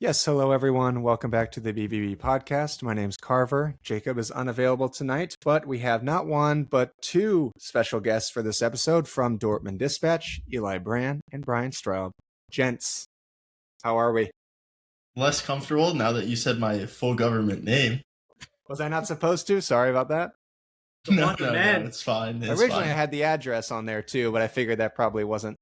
Yes, hello everyone. Welcome back to the BVB podcast. My name's Carver. Jacob is unavailable tonight, but we have not one, but two special guests for this episode from Dortmund Dispatch, Eli Brand and Brian Straub. Gents, how are we? Less comfortable now that you said my full government name. Was I not supposed to? Sorry about that. No, it's fine. Originally, I had the address on there too, but I figured that probably wasn't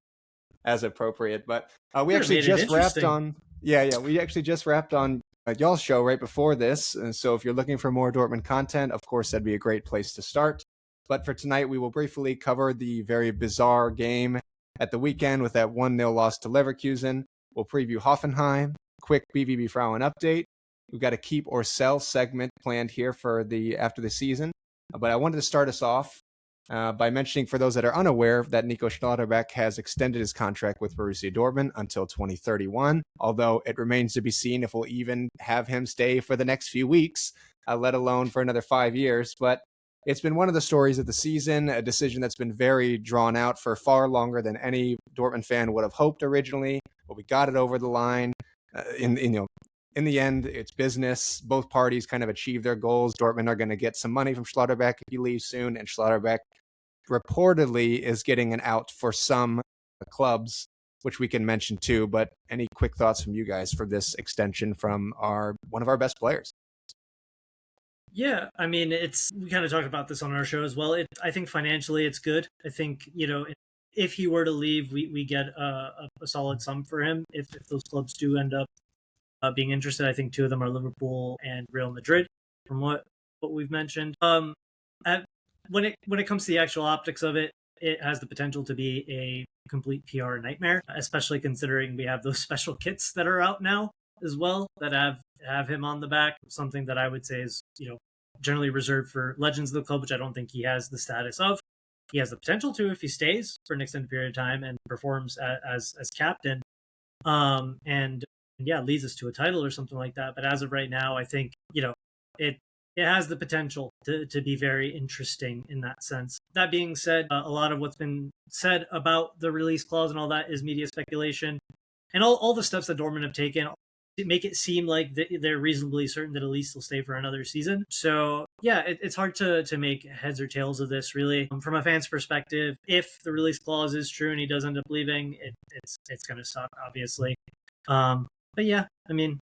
as appropriate. But we actually just wrapped on. We actually just wrapped on y'all's show right before this. And so if you're looking for more Dortmund content, of course, that'd be a great place to start. But for tonight, we will briefly cover the very bizarre game at the weekend with that 1-0 loss to Leverkusen. We'll preview Hoffenheim, quick BVB Frauen update. We've got a keep or sell segment planned here for after the season. But I wanted to start us off by mentioning, for those that are unaware, that Nico Schlotterbeck has extended his contract with Borussia Dortmund until 2031, although it remains to be seen if we'll even have him stay for the next few weeks, let alone for another 5 years. But it's been one of the stories of the season, a decision that's been very drawn out for far longer than any Dortmund fan would have hoped originally, but we got it over the line. In the end, it's business. Both parties kind of achieve their goals. Dortmund are going to get some money from Schlotterbeck if he leaves soon, and Schlotterbeck reportedly is getting an out for some clubs, which we can mention too. But any quick thoughts from you guys for this extension from one of our best players? Yeah, I mean, we kind of talked about this on our show as well. I think financially it's good. I think, if he were to leave, we get a solid sum for him if those clubs do end up being interested. I think two of them are Liverpool and Real Madrid, from what we've mentioned. When it comes to the actual optics of it, it has the potential to be a complete PR nightmare, especially considering we have those special kits that are out now as well that have him on the back. Something that I would say is, generally reserved for legends of the club, which I don't think he has the status of. He has the potential to if he stays for an extended period of time and performs as captain. Leads us to a title or something like that. But as of right now, I think, it has the potential to be very interesting in that sense. That being said, a lot of what's been said about the release clause and all that is media speculation. And all the steps that Dortmund have taken make it seem like they're reasonably certain that at least he'll stay for another season. So, yeah, it's hard to make heads or tails of this, really. From a fan's perspective, if the release clause is true and he does end up leaving, it's going to suck, obviously. But yeah, I mean,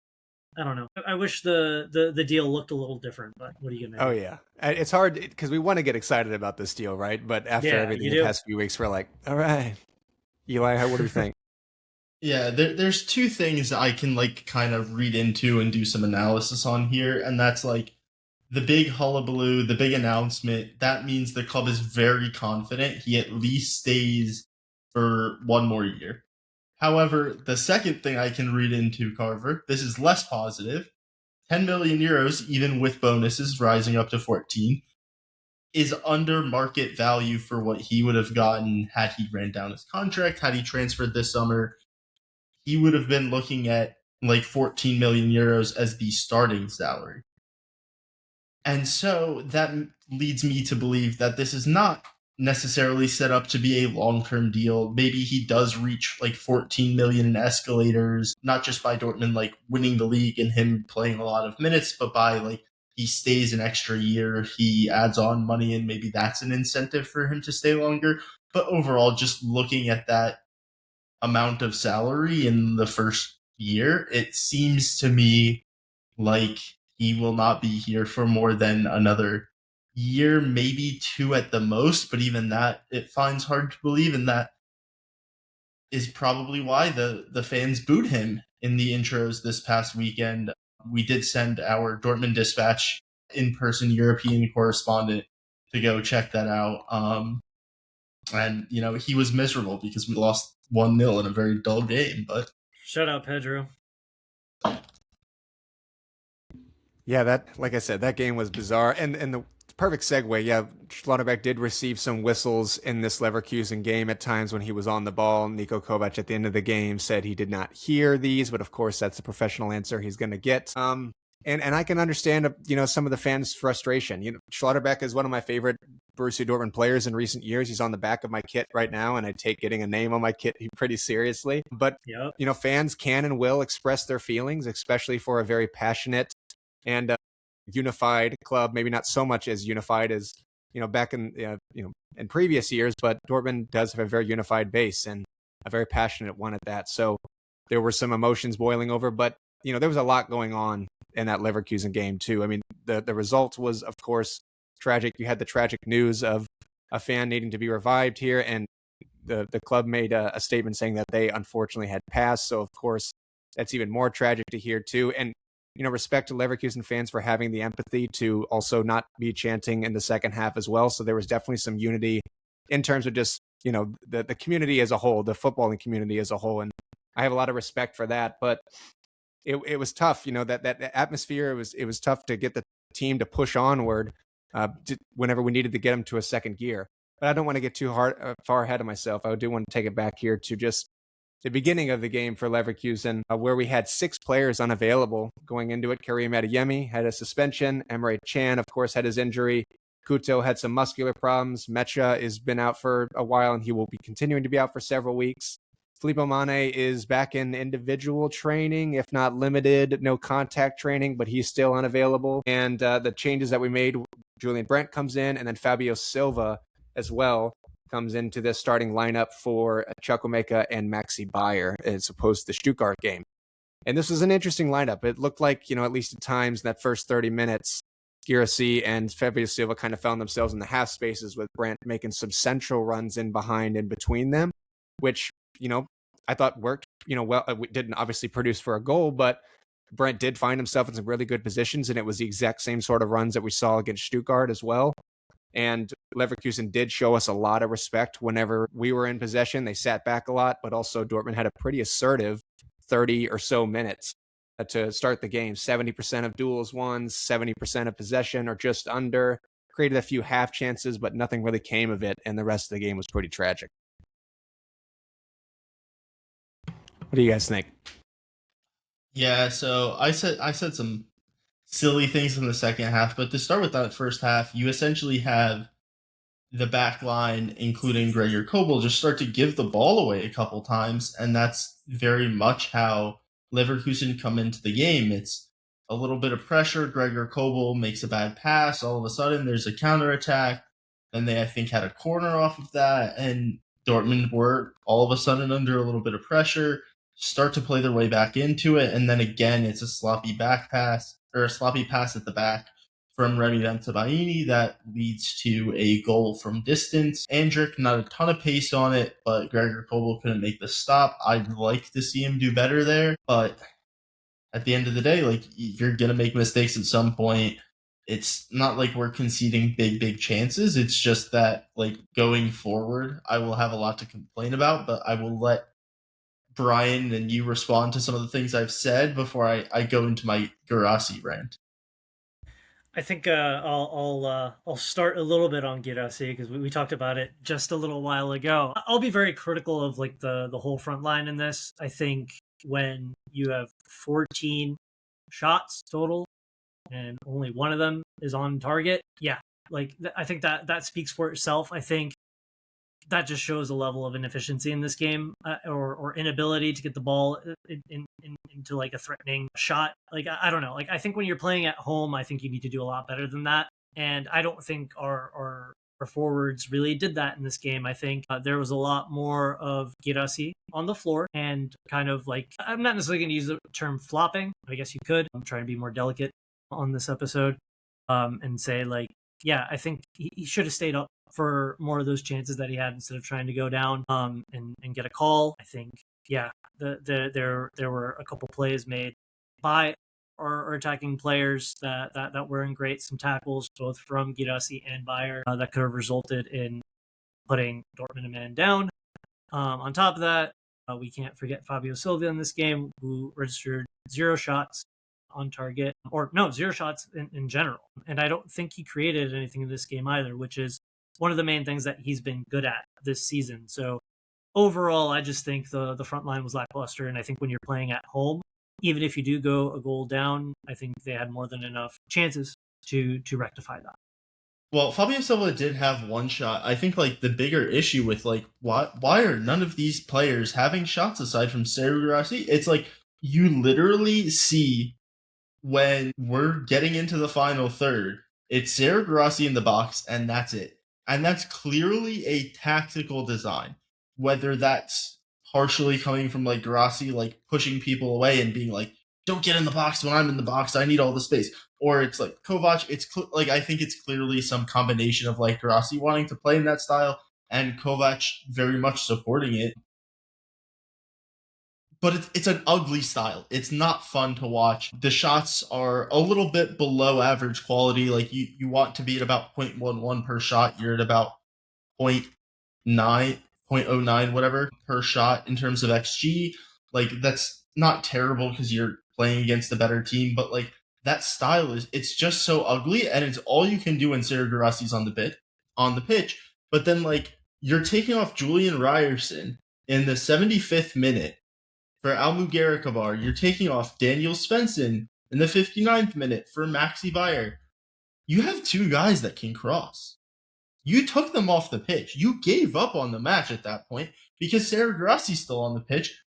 I don't know. I wish the deal looked a little different, but what are you going to do? Oh, yeah. It's hard because we want to get excited about this deal, right? But after everything the past few weeks, we're like, all right. Eli, what do you think? Yeah, there's two things I can kind of read into and do some analysis on here, and that's the big hullabaloo, the big announcement. That means the club is very confident he at least stays for one more year. However, the second thing I can read into, Carver, this is less positive. 10 million euros, even with bonuses rising up to 14, is under market value for what he would have gotten had he ran down his contract, had he transferred this summer. He would have been looking at 14 million euros as the starting salary. And so that leads me to believe that this is not necessarily set up to be a long-term deal. Maybe he does reach 14 million in escalators, not just by Dortmund winning the league and him playing a lot of minutes, but by he stays an extra year, he adds on money, and maybe that's an incentive for him to stay longer. But overall, just looking at that amount of salary in the first year, it seems to me like he will not be here for more than another year, maybe two at the most, but even that it finds hard to believe, and that is probably why the fans booed him in the intros this past weekend. We did send our Dortmund Dispatch in-person European correspondent to go check that out, and he was miserable because we lost 1-0 in a very dull game. But shout out Pedro. Yeah, that, like I said, that game was bizarre, and the perfect segue. Yeah, Schlotterbeck did receive some whistles in this Leverkusen game at times when he was on the ball. Niko Kovac at the end of the game said he did not hear these, but of course that's the professional answer he's going to get. And I can understand, some of the fans' frustration. Schlotterbeck is one of my favorite Borussia Dortmund players in recent years. He's on the back of my kit right now, and I take getting a name on my kit pretty seriously. But, fans can and will express their feelings, especially for a very passionate and unified club. Maybe not so much as unified as, back in, in previous years, but Dortmund does have a very unified base and a very passionate one at that. So there were some emotions boiling over, but, there was a lot going on in that Leverkusen game too. I mean, the result was, of course, tragic. You had the tragic news of a fan needing to be revived here, and the club made a statement saying that they unfortunately had passed. So, of course, that's even more tragic to hear too. And, respect to Leverkusen fans for having the empathy to also not be chanting in the second half as well. So there was definitely some unity in terms of just, the community as a whole, the footballing community as a whole. And I have a lot of respect for that. But it was tough, that atmosphere. It was tough to get the team to push onward whenever we needed to get them to a second gear. But I don't want to get too far ahead of myself. I do want to take it back here to just the beginning of the game for Leverkusen, where we had 6 players unavailable going into it. Karim Adeyemi had a suspension. Emre Can, of course, had his injury. Kuto had some muscular problems. Mecha has been out for a while, and he will be continuing to be out for several weeks. Filippo Mane is back in individual training, if not limited, no contact training, but he's still unavailable. And the changes that we made, Julian Brandt comes in, and then Fabio Silva as well comes into the starting lineup for Chukwuemeka and Maxi Bayer as opposed to the Stuttgart game. And this was an interesting lineup. It looked like, at least at times in that first 30 minutes, Girassi and Fabio Silva kind of found themselves in the half spaces with Brandt making some central runs in behind and between them, which I thought worked, well. It didn't obviously produce for a goal, but Brent did find himself in some really good positions, and it was the exact same sort of runs that we saw against Stuttgart as well. And Leverkusen did show us a lot of respect whenever we were in possession. They sat back a lot, but also Dortmund had a pretty assertive 30 or so minutes to start the game. 70% of duels won, 70% of possession or just under. Created a few half chances, but nothing really came of it, and the rest of the game was pretty tragic. What do you guys think? Yeah, so I said some silly things in the second half, but to start with that first half, you essentially have the back line, including Gregor Kobel, just start to give the ball away a couple times, and that's very much how Leverkusen come into the game. It's a little bit of pressure. Gregor Kobel makes a bad pass. All of a sudden, there's a counterattack. Then they, I think, had a corner off of that, and Dortmund were all of a sudden under a little bit of pressure, start to play their way back into it, and then again, it's a sloppy back pass, or a sloppy pass at the back from Remy Bensebaini that leads to a goal from distance. Andrick, not a ton of pace on it, but Gregor Kobel couldn't make the stop. I'd like to see him do better there, but at the end of the day, you're going to make mistakes at some point. It's not like we're conceding big chances. It's just that, going forward, I will have a lot to complain about, but I will let Brian and you respond to some of the things I've said before I go into my Girassi rant. I think I'll start a little bit on Girassi because we talked about it just a little while ago. I'll be very critical of the whole front line in this. I think when you have 14 shots total and only one of them is on target, I think that speaks for itself. I think that just shows a level of inefficiency in this game, or inability to get the ball into a threatening shot. I don't know. I think when you're playing at home, I think you need to do a lot better than that. And I don't think our forwards really did that in this game. I think there was a lot more of Girassi on the floor and kind of I'm not necessarily going to use the term flopping. I guess you could. I'm trying to be more delicate on this episode and say I think he should have stayed up for more of those chances that he had instead of trying to go down and get a call. I think there were a couple plays made by our attacking players that weren't great. Some tackles both from Girassi and Bayer that could have resulted in putting Dortmund a man down. On top of that, we can't forget Fabio Silva in this game, who registered 0 shots on target, or no, 0 shots in general. And I don't think he created anything in this game either, which is one of the main things that he's been good at this season. So overall, I just think the front line was lackluster. And I think when you're playing at home, even if you do go a goal down, I think they had more than enough chances to rectify that. Well, Fabio Silva did have one shot. I think like the bigger issue with like why are none of these players having shots aside from Sergio Grassi? It's like you literally see when we're getting into the final third, it's Sergio Grassi in the box and that's it. And that's clearly a tactical design. Whether that's partially coming from like Grassi like pushing people away and being like, don't get in the box when I'm in the box. I need all the space. Or it's like Kovac. It's like I think it's clearly some combination of like Grassi wanting to play in that style and Kovac very much supporting it. But it's an ugly style. It's not fun to watch. The shots are a little bit below average quality. Like you want to be at about 0.11 per shot. You're at about 0.09, whatever, per shot in terms of XG. Like that's not terrible because you're playing against a better team, but like that style it's just so ugly, and it's all you can do when Sergio Grassi's on the pitch. But then like you're taking off Julian Ryerson in the 75th minute for Almugera Kabar. You're taking off Daniel Svensson in the 59th minute for Maxi Bayer. You have two guys that can cross. You took them off the pitch. You gave up on the match at that point because Sergio Grassi's still on the pitch.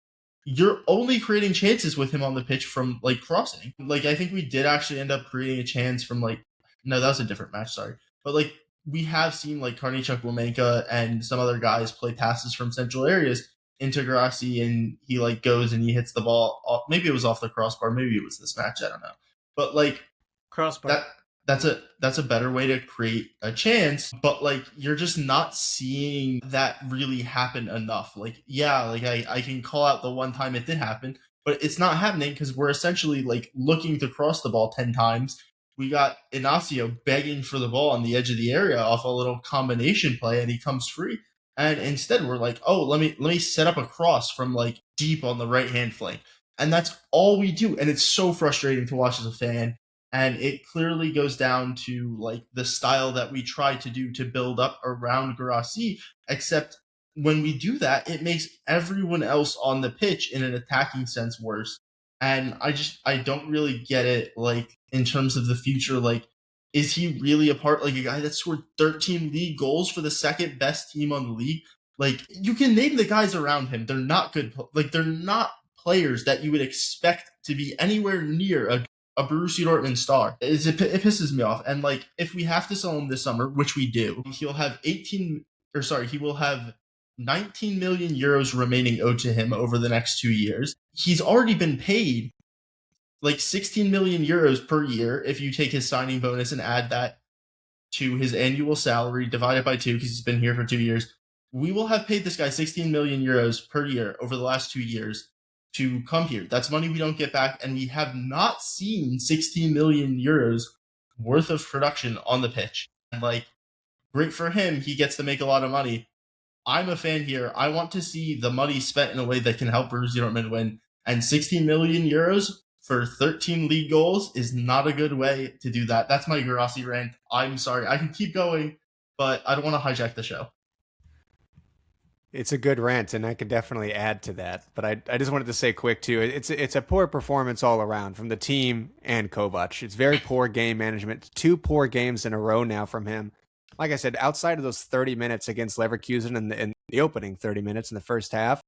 You're only creating chances with him on the pitch from like crossing. Like I think we did actually end up creating a chance from like, no, that was a different match, sorry. But like we have seen like Karnichuk Womenka and some other guys play passes from central areas into Grassi, and he like goes and he hits the ball off. Maybe it was off the crossbar, maybe it was this match, I don't know. But like crossbar. That's a better way to create a chance, but like you're just not seeing that really happen enough. Like, yeah, like I can call out the one time it did happen, but it's not happening because we're essentially like looking to cross the ball 10 times. We got Inacio begging for the ball on the edge of the area off a little combination play, and he comes free. And instead we're like, oh, let me set up a cross from like deep on the right hand flank. And that's all we do. And it's so frustrating to watch as a fan. And it clearly goes down to like the style that we try to do to build up around Grassi, except when we do that, it makes everyone else on the pitch in an attacking sense worse. And I don't really get it, like in terms of the future, like is he really like a guy that scored 13 league goals for the second best team on the league? Like you can name the guys around him. They're not good. Like they're not players that you would expect to be anywhere near a Borussia Dortmund star. It pisses me off. And like, if we have to sell him this summer, which we do, he will have 19 million euros remaining owed to him over the next 2 years. He's already been paid like 16 million euros per year if you take his signing bonus and add that to his annual salary divided by 2 because he's been here for 2 years. We will have paid this guy 16 million euros per year over the last 2 years to come here. That's money we don't get back, and we have not seen 16 million euros worth of production on the pitch. And like, great for him, he gets to make a lot of money. I'm a fan here. I want to see the money spent in a way that can help Borussia Dortmund win. And 16 million euros for 13 league goals is not a good way to do that. That's my Grassi rant. I'm sorry. I can keep going, but I don't want to hijack the show. It's a good rant, and I could definitely add to that. But I just wanted to say quick, too, it's a poor performance all around from the team and Kovac. It's very poor game management. 2 poor games in a row now from him. Like I said, outside of those 30 minutes against Leverkusen and the opening 30 minutes in the first half,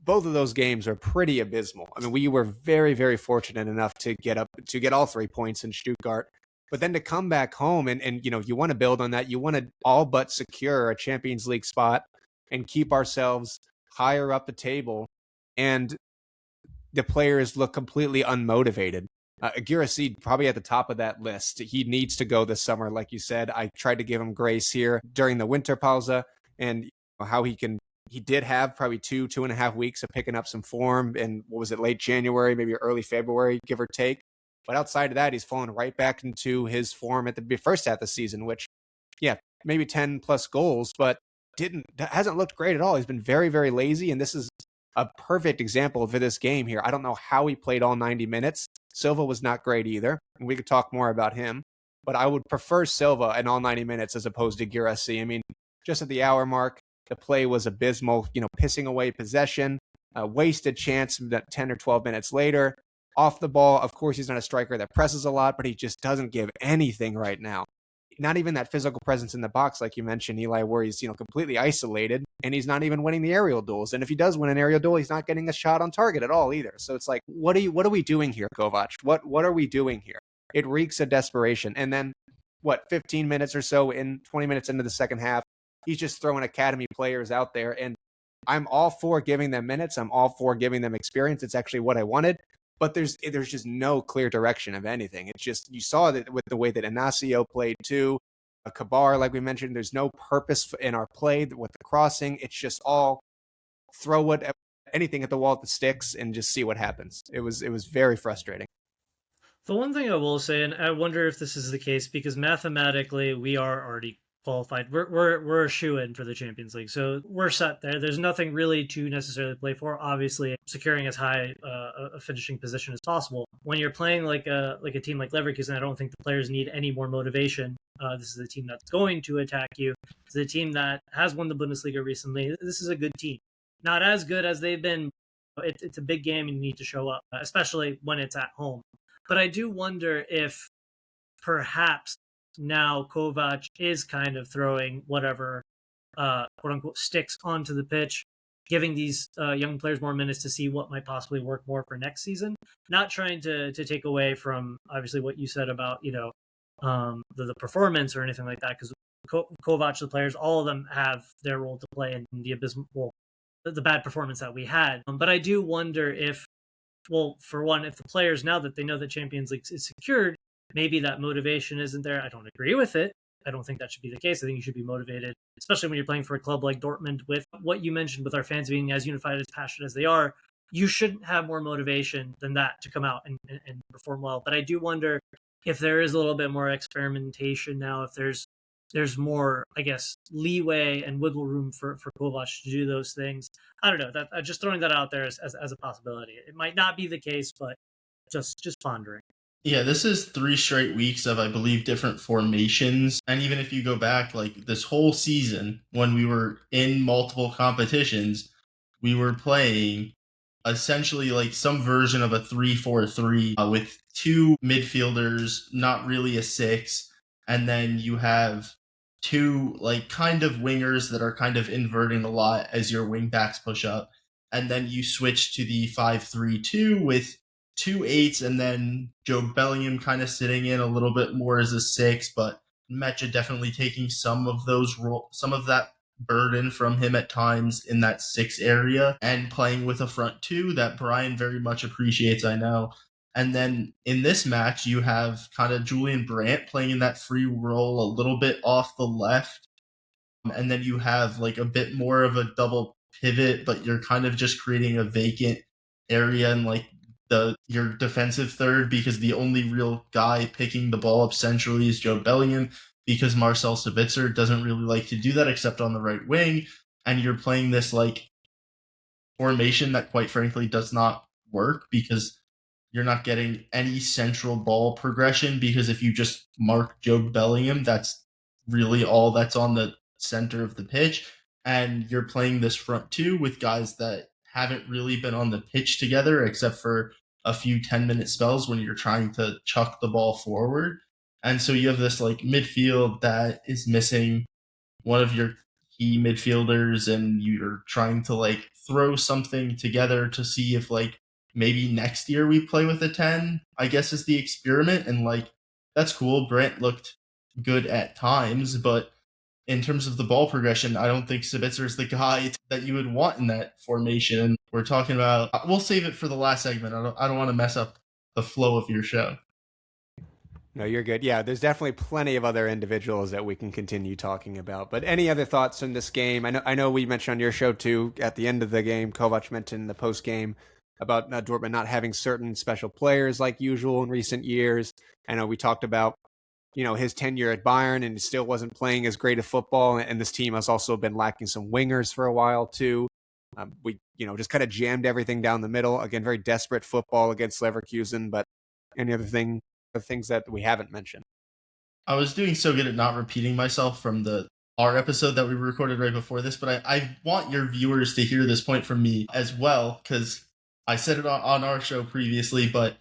both of those games are pretty abysmal. I mean, we were very, very fortunate enough to get all 3 points in Stuttgart. But then to come back home and you know, you want to build on that. You want to all but secure a Champions League spot and keep ourselves higher up the table, and the players look completely unmotivated. Guirassy probably at the top of that list. He needs to go this summer, like you said. I tried to give him grace here during the winter pause, and how he did have probably 2.5 weeks of picking up some form in, what was it, late January, maybe early February, give or take. But outside of that, he's fallen right back into his form at the first half of the season, which, yeah, maybe 10 plus goals, but hasn't looked great at all. He's been very, very lazy, and this is a perfect example for this game here. I don't know how he played all 90 minutes. Silva was not great either, and we could talk more about him, but I would prefer Silva in all 90 minutes as opposed to Guirassy. I mean, just at the hour mark, the play was abysmal, you know, pissing away possession, wasted chance 10 or 12 minutes later. off the ball. Of course, he's not a striker that presses a lot, but he just doesn't give anything right now. Not even that physical presence in the box, like you mentioned, Eli, where he's, completely isolated, and he's not even winning the aerial duels. And if he does win an aerial duel, he's not getting a shot on target at all either. So it's like, what are we doing here, Kovac? What are we doing here? It reeks of desperation. And then 15 minutes or so 20 minutes into the second half, he's just throwing academy players out there. And I'm all for giving them minutes. I'm all for giving them experience. It's actually what I wanted. But there's just no clear direction of anything. It's just, you saw that with the way that Inacio played too, Kabar, like we mentioned, there's no purpose in our play with the crossing. It's just all throw anything at the wall that sticks and just see what happens. It was very frustrating. The one thing I will say, and I wonder if this is the case, because mathematically we are already qualified. We're a shoo-in for the Champions League, so we're set there. There's nothing really to necessarily play for. Obviously, securing as high a finishing position as possible. When you're playing like a team like Leverkusen, I don't think the players need any more motivation. This is a team that's going to attack you. It's a team that has won the Bundesliga recently. This is a good team. Not as good as they've been. It's a big game and you need to show up, especially when it's at home. But I do wonder if perhaps now Kovac is kind of throwing whatever quote unquote sticks onto the pitch, giving these young players more minutes to see what might possibly work more for next season. Not trying to take away from obviously what you said about the performance or anything like that, because Kovac, the players, all of them have their role to play in the bad performance that we had. But I do wonder if, well, for one, if the players, now that they know that Champions League is secured, maybe that motivation isn't there. I don't agree with it. I don't think that should be the case. I think you should be motivated, especially when you're playing for a club like Dortmund, with what you mentioned, with our fans being as unified, as passionate as they are. You shouldn't have more motivation than that to come out and perform well. But I do wonder if there is a little bit more experimentation now, if there's more, I guess, leeway and wiggle room for Kovac to do those things. I don't know. That just throwing that out there as a possibility. It might not be the case, but just pondering. Yeah, this is 3 straight weeks of, I believe, different formations. And even if you go back, like, this whole season, when we were in multiple competitions, we were playing essentially like some version of a 3-4-3 with 2 midfielders, not really a 6. And then you have 2 like kind of wingers that are kind of inverting a lot as your wing backs push up. And then you switch to the 5-3-2 with 2 8s, and then Joe Bellingham kind of sitting in a little bit more as a 6, but Mecha definitely taking some of that burden from him at times in that 6 area, and playing with a front 2 that Brian very much appreciates, I know. And then in this match, you have kind of Julian Brandt playing in that free role a little bit off the left. And then you have like a bit more of a double pivot, but you're kind of just creating a vacant area in like your defensive third, because the only real guy picking the ball up centrally is Joe Bellingham, because Marcel Sabitzer doesn't really like to do that except on the right wing. And you're playing this like formation that quite frankly does not work, because you're not getting any central ball progression, because if you just mark Joe Bellingham, that's really all that's on the center of the pitch. And you're playing this front 2 with guys that haven't really been on the pitch together except for a few 10-minute spells when you're trying to chuck the ball forward. And so you have this like midfield that is missing one of your key midfielders, and you're trying to like throw something together to see if like maybe next year we play with a 10, I guess, is the experiment. And like, that's cool. Brandt looked good at times, but in terms of the ball progression, I don't think Sabitzer is the guy that you would want in that formation. And we're talking about, we'll save it for the last segment. I don't want to mess up the flow of your show. No, you're good. Yeah, there's definitely plenty of other individuals that we can continue talking about. But any other thoughts on this game? I know we mentioned on your show too, at the end of the game, Kovac mentioned in the post game about Dortmund not having certain special players like usual in recent years. I know we talked about his tenure at Bayern, and he still wasn't playing as great a football. And this team has also been lacking some wingers for a while too. We, just kind of jammed everything down the middle. Again, very desperate football against Leverkusen. But any other things that we haven't mentioned? I was doing so good at not repeating myself from our episode that we recorded right before this, but I want your viewers to hear this point from me as well, because I said it on our show previously, but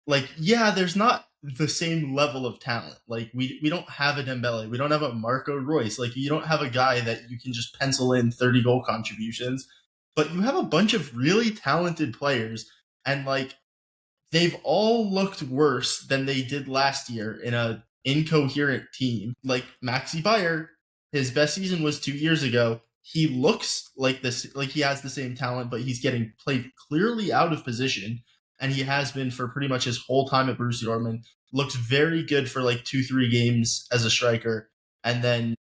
like, yeah, there's not the same level of talent. Like, we don't have a Dembele, we don't have a Marco Reus. Like, you don't have a guy that you can just pencil in 30 goal contributions, but you have a bunch of really talented players, and like, they've all looked worse than they did last year in a incoherent team. Like Maxi Bayer, his best season was 2 years ago. He looks like this, like he has the same talent, but he's getting played clearly out of position, and he has been for pretty much his whole time at Borussia Dortmund. Looks very good for like 2-3 games as a striker, and then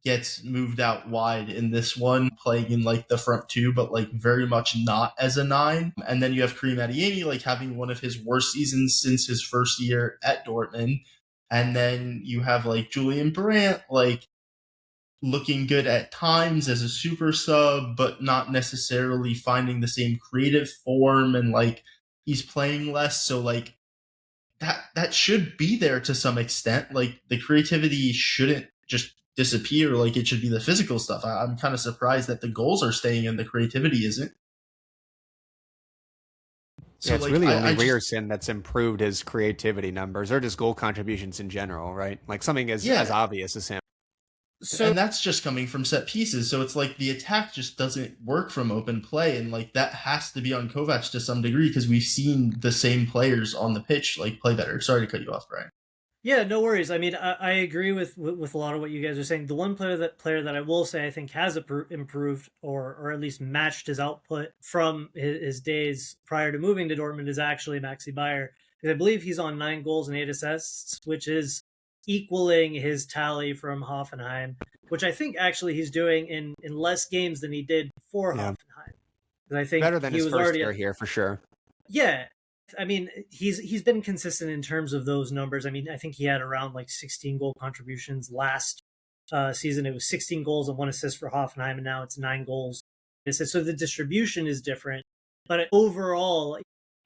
gets moved out wide in this one, playing in like the front two, but like very much not as a 9. And then you have Karim Adeyemi like having one of his worst seasons since his first year at Dortmund. And then you have like Julian Brandt like looking good at times as a super sub, but not necessarily finding the same creative form, and like he's playing less. So like that should be there to some extent. Like the creativity shouldn't just disappear. Like it should be the physical stuff. I'm kind of surprised that the goals are staying and the creativity isn't. So it's like, really only Ryerson that's improved his creativity numbers, or just goal contributions in general, right? Like something as obvious as him. So, and that's just coming from set pieces. So it's like the attack just doesn't work from open play. And like that has to be on Kovac to some degree, because we've seen the same players on the pitch like play better. Sorry to cut you off, Brian. Yeah, no worries. I mean, I agree with a lot of what you guys are saying. The one player that I will say I think has improved or at least matched his output from his days prior to moving to Dortmund is actually Maxi Bayer. Because I believe he's on 9 goals and 8 assists, which is equaling his tally from Hoffenheim, which I think actually he's doing in less games than he did for Hoffenheim. I think better than his first year here for sure. Yeah. I mean, he's been consistent in terms of those numbers. I mean, I think he had around like 16 goal contributions last season. It was 16 goals and 1 assist for Hoffenheim, and now it's 9 goals. So the distribution is different, but overall,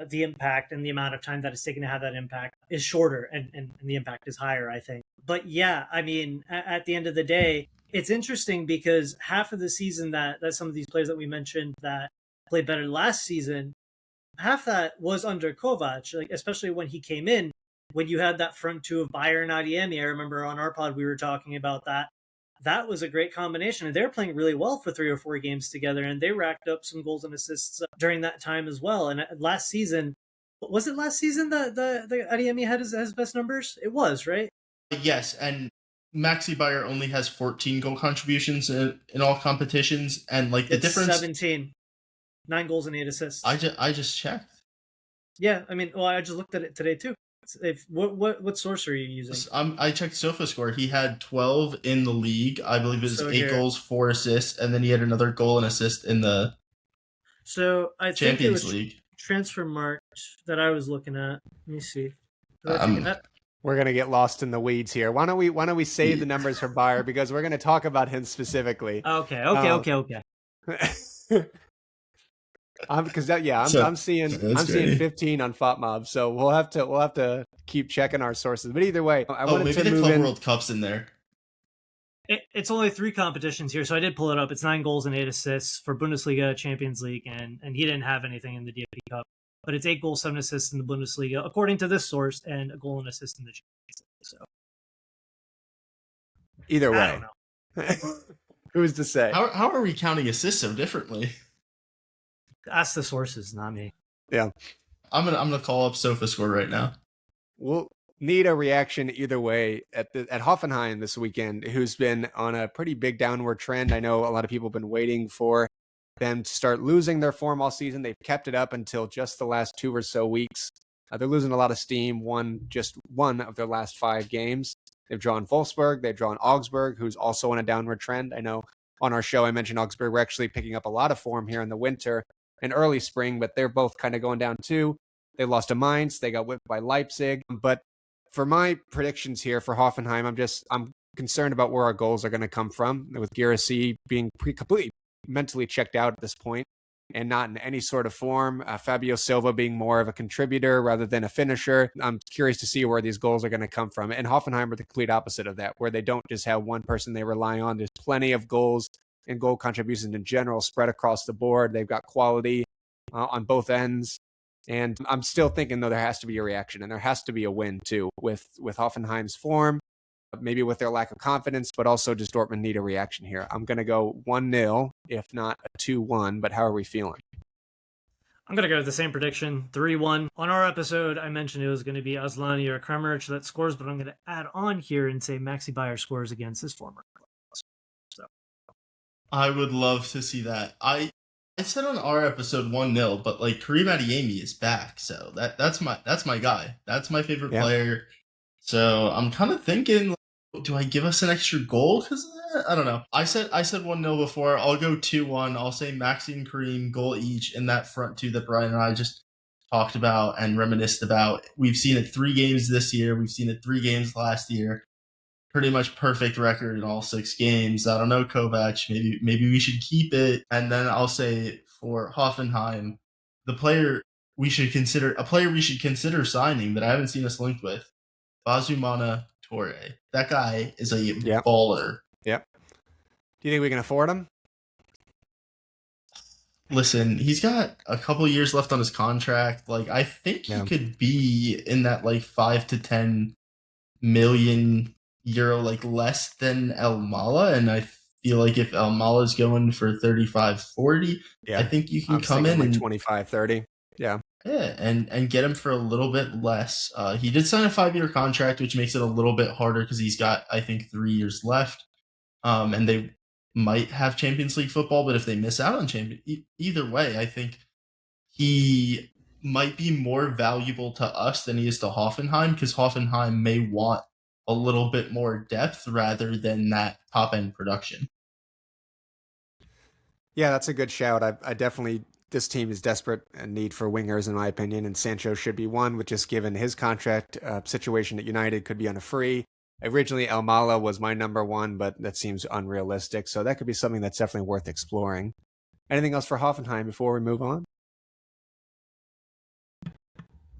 the impact and the amount of time that it's taken to have that impact is shorter, and the impact is higher, I think. But yeah, I mean, at the end of the day, it's interesting because half of the season that some of these players that we mentioned that played better last season, half that was under Kovac, like especially when he came in, when you had that front two of Bayer and Adeyemi. I remember on our pod we were talking about that. That was a great combination, and they were playing really well for 3 or 4 games together, and they racked up some goals and assists during that time as well. And last season, was it last season that the Adeyemi had his best numbers? It was, right? Yes, and Maxi Bayer only has 14 goal contributions in all competitions, and like the difference 17. 9 goals and 8 assists. I just checked. Yeah, I mean, well, I just looked at it today too. What source are you using? I checked SofaScore. He had 12 in the league. I believe it was 8 goals, 4 assists, and then he had another goal and assist in the Champions League. Transfermarkt that I was looking at. Let me see. We're gonna get lost in the weeds here. Why don't we save the numbers for Bayer, because we're gonna talk about him specifically. Okay. Because I'm seeing 15 on FOTMob, so we'll have to keep checking our sources. But either way, I wanted maybe to the Club World Cup's in there. It's only 3 competitions here, so I did pull it up. It's 9 goals and 8 assists for Bundesliga, Champions League, and he didn't have anything in the DFB Cup. But it's 8 goals, 7 assists in the Bundesliga, according to this source, and a goal and assist in the Champions League. So either way, I don't know. Who's to say? How are we counting assists so differently? Ask the sources, not me. Yeah, I'm gonna call up SofaScore right now. We'll need a reaction either way at Hoffenheim this weekend, who's been on a pretty big downward trend. I know a lot of people have been waiting for them to start losing their form all season. They've kept it up until just the last 2 or so weeks. They're losing a lot of steam. Just one of their last 5 games. They've drawn Wolfsburg. They've drawn Augsburg, who's also on a downward trend. I know on our show I mentioned Augsburg. We're actually picking up a lot of form here in the winter and early spring, but they're both kind of going down too. They lost to Mainz. They got whipped by Leipzig. But for my predictions here for Hoffenheim, I'm concerned about where our goals are going to come from, with Guirassy being completely mentally checked out at this point and not in any sort of form. Fabio Silva being more of a contributor rather than a finisher. I'm curious to see where these goals are going to come from. And Hoffenheim are the complete opposite of that, where they don't just have one person they rely on. There's plenty of goals and goal contributions in general spread across the board. They've got quality on both ends. And I'm still thinking, though, there has to be a reaction and there has to be a win, too, with Hoffenheim's form, maybe with their lack of confidence, but also does Dortmund need a reaction here? I'm going to go 1-0, if not a 2-1, but how are we feeling? I'm going to go with the same prediction, 3-1. On our episode, I mentioned it was going to be Aslani or Kremerich that scores, but I'm going to add on here and say Maxi Bayer scores against his former club. So I would love to see that. I said on our episode 1-0, but like Karim Adeyemi is back, so that's my guy. That's my favorite player. So I'm kind of thinking, do I give us an extra goal? Because I don't know. I said 1-0 before. I'll go 2-1. I'll say Maxi and Karim goal each in that front two that Brian and I just talked about and reminisced about. We've seen it 3 games this year. We've seen it 3 games last year. Pretty much perfect record in all 6 games. I don't know, Kovac. Maybe we should keep it. And then I'll say for Hoffenheim, a player we should consider signing that I haven't seen us linked with, Bazumana Torre. That guy is a baller. Yep. Do you think we can afford him? Listen, he's got a couple years left on his contract. Like, I think he could be in that like 5 to 10 million euro, like less than El Mala, and I feel like if El Mala's going for 35-40, I think you can come in like and 25-30. Yeah, and get him for a little bit less. He did sign a 5-year contract, which makes it a little bit harder because he's got, I think, 3 years left. And they might have Champions League football, but if they miss out on either way, I think he might be more valuable to us than he is to Hoffenheim, because Hoffenheim may want a little bit more depth rather than that top end production. Yeah, that's a good shout. I definitely, this team is desperate and need for wingers, in my opinion, and Sancho should be one, with just given his contract situation at United, could be on a free. Originally, El Mala was my number 1, but that seems unrealistic. So that could be something that's definitely worth exploring. Anything else for Hoffenheim before we move on?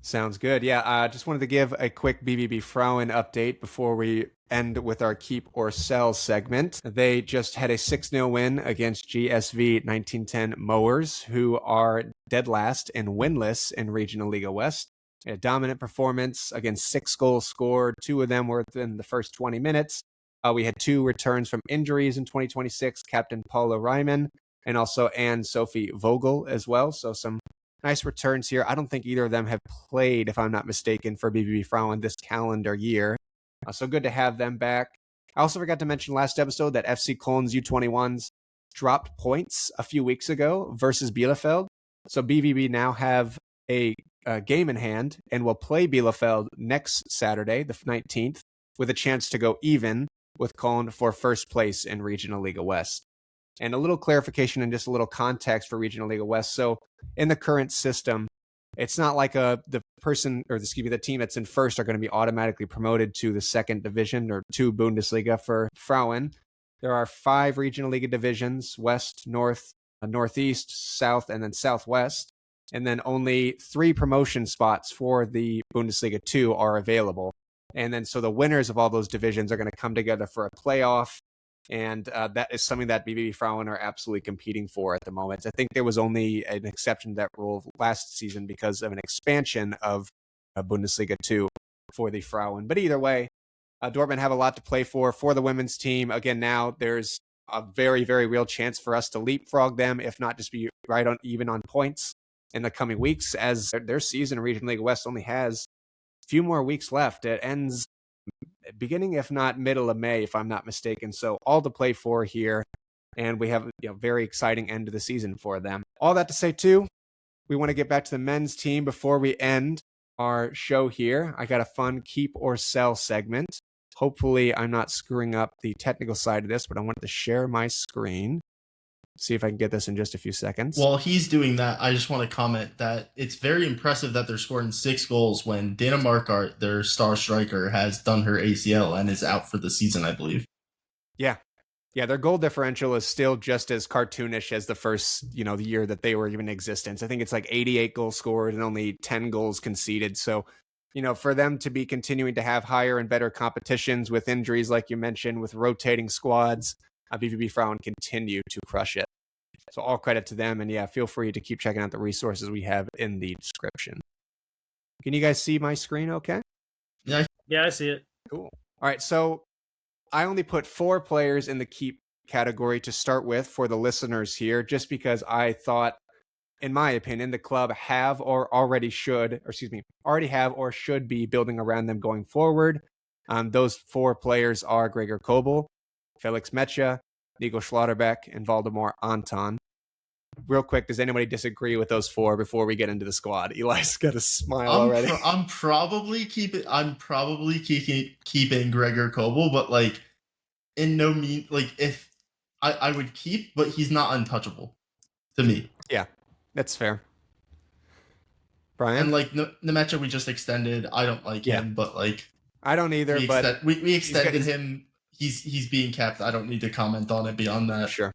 Sounds good. Yeah, I just wanted to give a quick BVB Frauen update before we end with our Keep or Sell segment. They just had a 6-0 win against GSV 1910 Mowers, who are dead last and winless in Regional Liga West. A dominant performance against 6 goals scored. 2 of them were within the first 20 minutes. We had 2 returns from injuries in 2026, Captain Paula Ryman and also Anne-Sophie Vogel as well. So some nice returns here. I don't think either of them have played, if I'm not mistaken, for BVB Frauen this calendar year. So good to have them back. I also forgot to mention last episode that FC Köln's U21s dropped points a few weeks ago versus Bielefeld. So BVB now have a game in hand and will play Bielefeld next Saturday, the 19th, with a chance to go even with Köln for first place in Regional Liga West. And a little clarification and just a little context for Regional Liga West. So in the current system, it's not like the team that's in first are going to be automatically promoted to the second division or to Bundesliga for Frauen. There are 5 Regional Liga divisions: West, North, Northeast, South, and then Southwest. And then only 3 promotion spots for the Bundesliga 2 are available. And then so the winners of all those divisions are going to come together for a playoff. And that is something that BVB Frauen are absolutely competing for at the moment. I think there was only an exception to that rule last season because of an expansion of Bundesliga 2 for the Frauen. But either way, Dortmund have a lot to play for the women's team. Again, now there's a very, very real chance for us to leapfrog them, if not just be right on even on points in the coming weeks, as their season in Regional League West only has a few more weeks left. It ends beginning, if not middle of May, if I'm not mistaken. So all to play for here. And we have a very exciting end of the season for them. All that to say, too, we want to get back to the men's team before we end our show here. I got a fun Keep or Sell segment. Hopefully, I'm not screwing up the technical side of this, but I wanted to share my screen. See if I can get this in just a few seconds. While he's doing that, I just want to comment that it's very impressive that they're scoring 6 goals when Dana Markart, their star striker, has done her ACL and is out for the season, I believe. Yeah, their goal differential is still just as cartoonish as the first, the year that they were even in existence. I think it's like 88 goals scored and only 10 goals conceded. So, for them to be continuing to have higher and better competitions with injuries, like you mentioned, with rotating squads, BVB Frauen continue to crush it. So all credit to them. And yeah, feel free to keep checking out the resources we have in the description. Can you guys see my screen okay? Yeah, I see it. Cool. All right, so I only put 4 players in the keep category to start with for the listeners here, just because I thought, in my opinion, the club already have or should be building around them going forward. Those 4 players are Gregor Kobel, Felix Mecha, Nico Schlotterbeck, and Valdemar Anton. Real quick, does anybody disagree with those 4 before we get into the squad? Eli's got a smile already. I'm probably keeping Gregor Kobel, but like in no mean like if I would keep, but he's not untouchable to me. Yeah, that's fair. Brian? And like Nemecha we just extended. I don't like him, but like I don't either. We extended him. He's being kept. I don't need to comment on it beyond that. Sure.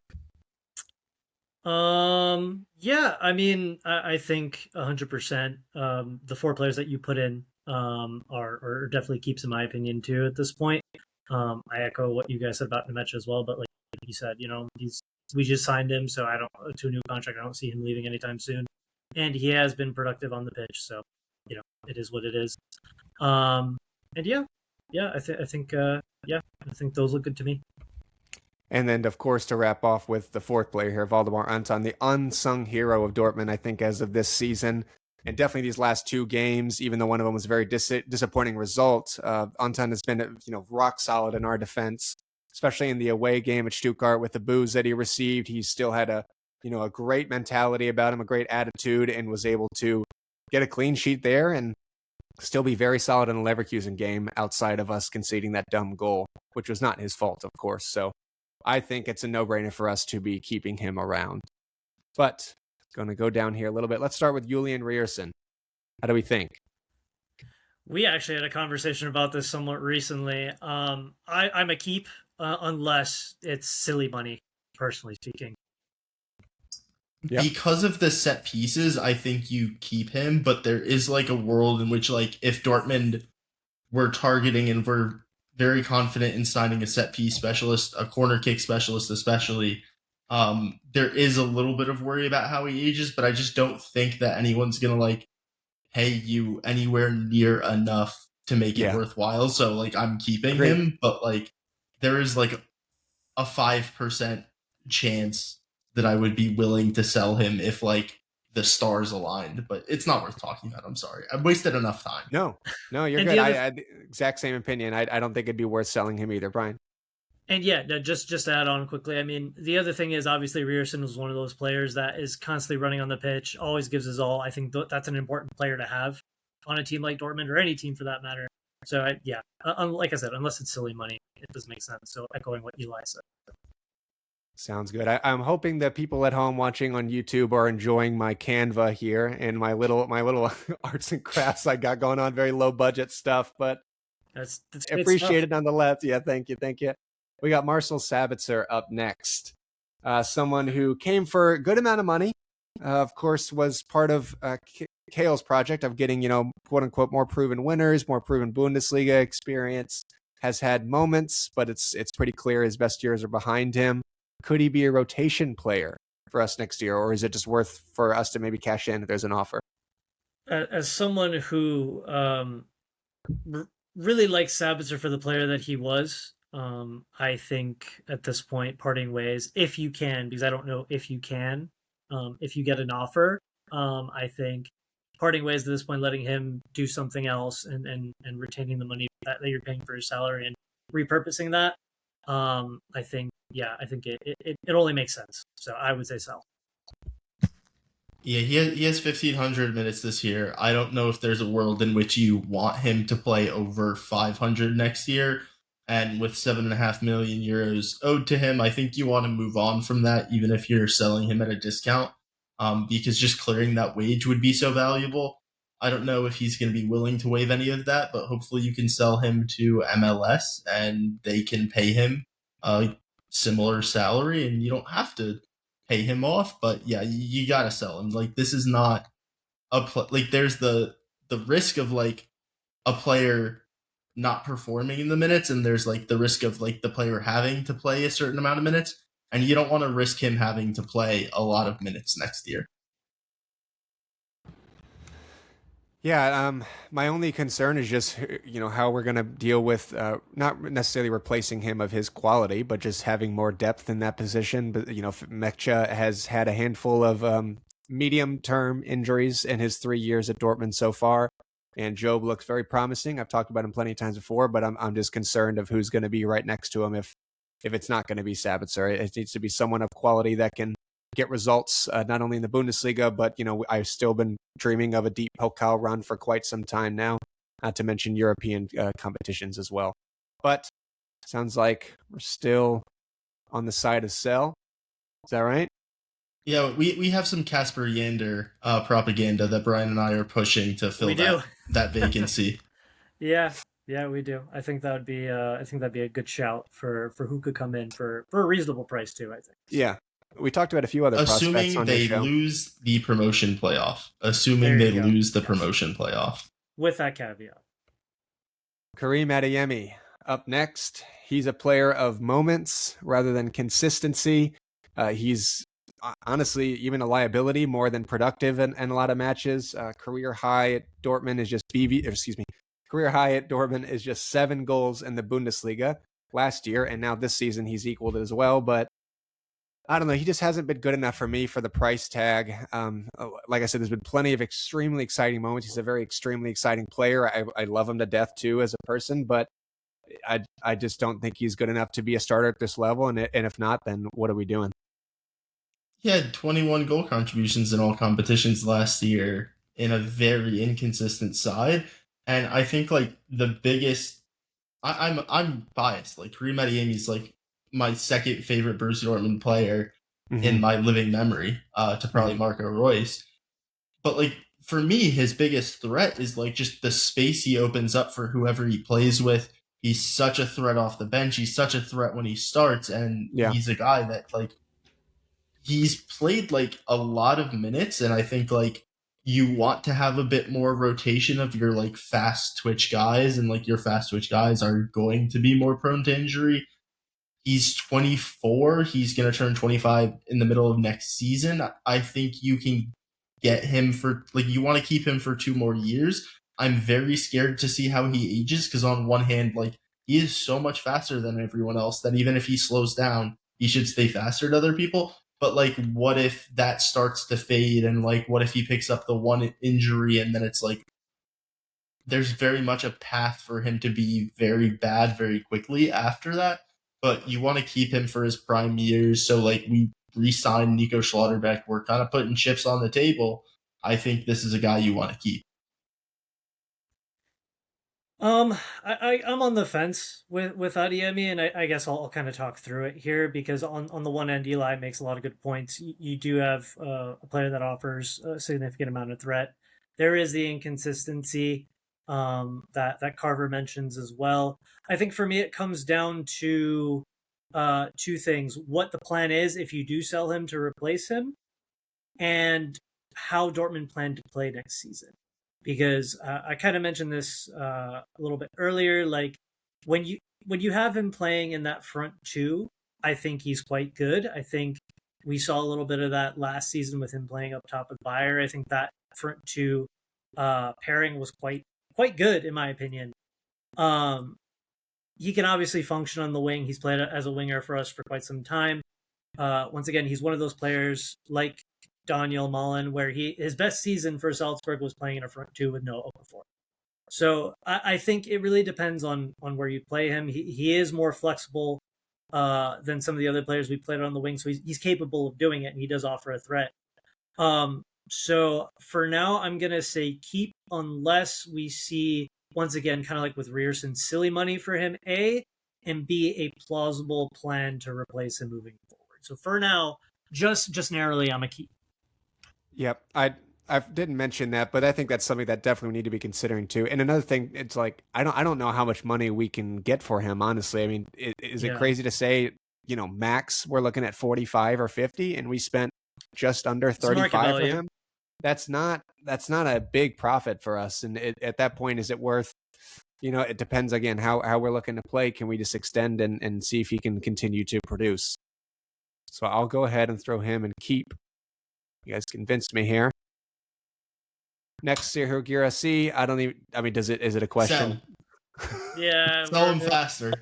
Yeah, I mean, I think 100%. The 4 players that you put in are definitely keeps in my opinion too at this point. I echo what you guys said about Nemecha as well, but like you said, we just signed him, so to a new contract. I don't see him leaving anytime soon, and he has been productive on the pitch, so it is what it is. And I think those look good to me. And then, of course, to wrap off with the 4th player here, Valdemar Anton, the unsung hero of Dortmund, I think, as of this season. And definitely these last 2 games, even though one of them was a very disappointing result, Anton has been, rock solid in our defense, especially in the away game at Stuttgart with the boos that he received. He still had a great mentality about him, a great attitude, and was able to get a clean sheet there and still be very solid in the Leverkusen game outside of us conceding that dumb goal, which was not his fault, of course. So I think it's a no-brainer for us to be keeping him around. But going to go down here a little bit. Let's start with Julian Ryerson. How do we think? We actually had a conversation about this somewhat recently. I'm a keep unless it's silly money, personally speaking. Yep. Because of the set pieces, I think you keep him, but there is like a world in which like if Dortmund were targeting and we're very confident in signing a set piece specialist, a corner kick specialist especially, there is a little bit of worry about how he ages, but I just don't think that anyone's going to like pay you anywhere near enough to make it worthwhile. So like I'm keeping him, but like there is like a 5% chance that I would be willing to sell him if like the stars aligned, but it's not worth talking about. I'm sorry. I've wasted enough time. No, you're good. I exact same opinion. I don't think it'd be worth selling him either, Brian. And just to add on quickly, I mean, the other thing is obviously Ryerson was one of those players that is constantly running on the pitch, always gives his all. I think that's an important player to have on a team like Dortmund or any team for that matter. So like I said, unless it's silly money, it doesn't make sense. So echoing what Eli said. Sounds good. I'm hoping that people at home watching on YouTube are enjoying my Canva here and my little arts and crafts I got going on. Very low budget stuff, but that's appreciated nonetheless. Yeah, thank you. We got Marcel Sabitzer up next. Someone who came for a good amount of money. Of course, was part of Kale's project of getting, quote unquote, more proven winners, more proven Bundesliga experience. Has had moments, but it's pretty clear his best years are behind him. Could he be a rotation player for us next year, or is it just worth for us to maybe cash in if there's an offer? As someone who really likes Sabitzer for the player that he was, I think at this point, parting ways, if you can, because I don't know if you can, if you get an offer, I think parting ways at this point, letting him do something else and retaining the money that you're paying for his salary and repurposing that, I think it only makes sense. So I would say sell. Yeah, he has 1,500 minutes this year. I don't know if there's a world in which you want him to play over 500 next year. And with 7.5 million euros owed to him, I think you want to move on from that, even if you're selling him at a discount, because just clearing that wage would be so valuable. I don't know if he's going to be willing to waive any of that, but hopefully you can sell him to MLS and they can pay him a similar salary and you don't have to pay him off. But yeah, you got to sell him. Like, this is not there's the risk of like a player not performing in the minutes, and there's like the risk of like the player having to play a certain amount of minutes. and you don't want to risk him having to play a lot of minutes next year. Yeah, my only concern is just how we're going to deal with not necessarily replacing him of his quality, but just having more depth in that position. But Mekcha has had a handful of medium-term injuries in his 3 years at Dortmund so far, and Job looks very promising. I've talked about him plenty of times before, but I'm just concerned of who's going to be right next to him if it's not going to be Sabitzer. It needs to be someone of quality that can get results not only in the Bundesliga, but I've still been dreaming of a deep Pokal run for quite some time now, not to mention European competitions as well. But sounds like we're still on the side of sell. Is that right? Yeah, we have some Casper Yander propaganda that Brian and I are pushing to fill that vacancy. Yeah, we do. I think that'd be a good shout for who could come in for a reasonable price too, I think. Yeah. We talked about a few other prospects on the show. Assuming they lose the promotion playoff. Promotion playoff. With that caveat. Karim Adeyemi up next. He's a player of moments rather than consistency. He's honestly even a liability more than productive in a lot of matches. Career high at Dortmund is just 7 goals in the Bundesliga last year, and now this season he's equaled it as well. But I don't know. He just hasn't been good enough for me for the price tag. Like I said, there's been plenty of extremely exciting moments. He's a very extremely exciting player. I love him to death too as a person, but I just don't think he's good enough to be a starter at this level. And if not, then what are we doing? He had 21 goal contributions in all competitions last year in a very inconsistent side. And I think like the biggest, I'm biased. Like Karim Adeyemi's like my second favorite Borussia Dortmund player in my living memory, to probably Marco Reus. But like for me, his biggest threat is like just the space he opens up for whoever he plays with. He's such a threat off the bench. He's such a threat when he starts, and he's a guy that like he's played like a lot of minutes, and I think like you want to have a bit more rotation of your like fast twitch guys, and like your fast twitch guys are going to be more prone to injury. He's 24. He's going to turn 25 in the middle of next season. I think you can get him for, like, you want to keep him for 2 more years. I'm very scared to see how he ages because on one hand, like, he is so much faster than everyone else that even if he slows down, he should stay faster than other people. But, like, what if that starts to fade and, like, what if he picks up the one injury and then it's, like, there's very much a path for him to be very bad very quickly after that. But you want to keep him for his prime years. So, like, we re-signed Nico Schlotterbeck. We're kind of putting chips on the table. I think this is a guy you want to keep. I'm on the fence with Adeyemi, and I guess I'll kind of talk through it here because on the one end, Eli makes a lot of good points. You do have a player that offers a significant amount of threat. There is the inconsistency that Carver mentions as well. I think for me, it comes down to 2 things: what the plan is if you do sell him to replace him, and how Dortmund plan to play next season. Because I kind of mentioned this a little bit earlier. Like when you have him playing in that front 2, I think he's quite good. I think we saw a little bit of that last season with him playing up top with Bayer. I think that front 2 pairing was quite good in my opinion. He can obviously function on the wing. He's played as a winger for us for quite some time. Once again, he's one of those players like Daniel Mullen, where his best season for Salzburg was playing in a front 2 with no Okafor. So I think it really depends on where you play him. He is more flexible than some of the other players we played on the wing, so he's capable of doing it, and he does offer a threat. So for now, I'm going to say keep unless we see, once again, kind of like with Rierson, silly money for him, A, and B, a plausible plan to replace him moving forward. So for now, just narrowly, I'm a keep. Yep. I didn't mention that, but I think that's something that definitely we need to be considering too. And another thing, it's like, I don't know how much money we can get for him, honestly. I mean, is it crazy to say, max we're looking at 45 or 50 and we spent just under 35 for him? That's not a big profit for us. And at that point, is it worth, it depends again, how we're looking to play. Can we just extend and see if he can continue to produce? So I'll go ahead and throw him and keep. You guys convinced me here. Next, Sergio Guirassy. Is it a question? Yeah. Sell him faster.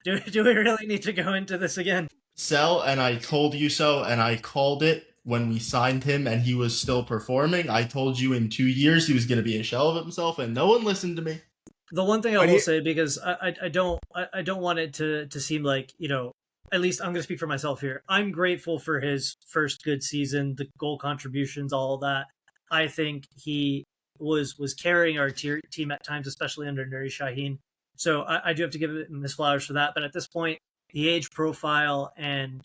Do we really need to go into this again? Sell, and I told you so, and I called it when we signed him and he was still performing. I told you in 2 years he was going to be a shell of himself, and no one listened to me. The one thing I will say, because I don't want it to seem like, at least I'm going to speak for myself here. I'm grateful for his first good season, the goal contributions, all of that. I think he was carrying our team at times, especially under Nuri Sahin. So I do have to give him his flowers for that. But at this point, the age profile and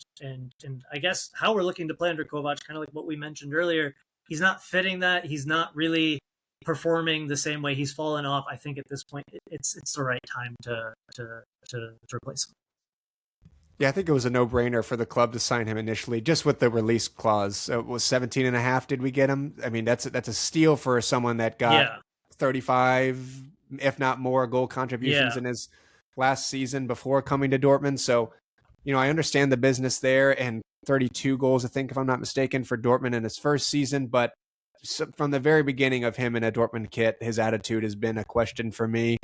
I guess how we're looking to play under Kovac, kind of like what we mentioned earlier, he's not fitting that. He's not really performing the same way. He's fallen off. I think at this point, it's the right time to replace him. Yeah, I think it was a no-brainer for the club to sign him initially, just with the release clause. So it was 17 and a half. Did we get him? I mean, that's a steal for someone that got 35, if not more, goal contributions in his last season before coming to Dortmund. So, I understand the business there, and 32 goals, I think, if I'm not mistaken, for Dortmund in his first season. But from the very beginning of him in a Dortmund kit, his attitude has been a question for me,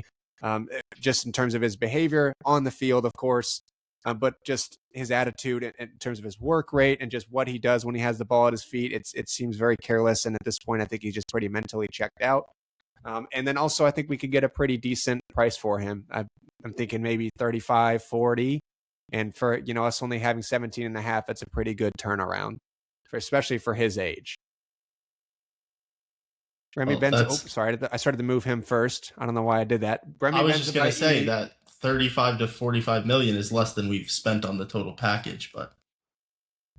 just in terms of his behavior on the field, of course. But just his attitude in terms of his work rate and just what he does when he has the ball at his feet, it seems very careless. And at this point, I think he's just pretty mentally checked out. And then also, I think we could get a pretty decent price for him. I'm thinking maybe 35, 40. And for, us only having 17 and a half, that's a pretty good turnaround, especially for his age. Remy Benza. Sorry, I started to move him first. I don't know why I did that. I was just going to say that 35 to 45 million is less than we've spent on the total package, but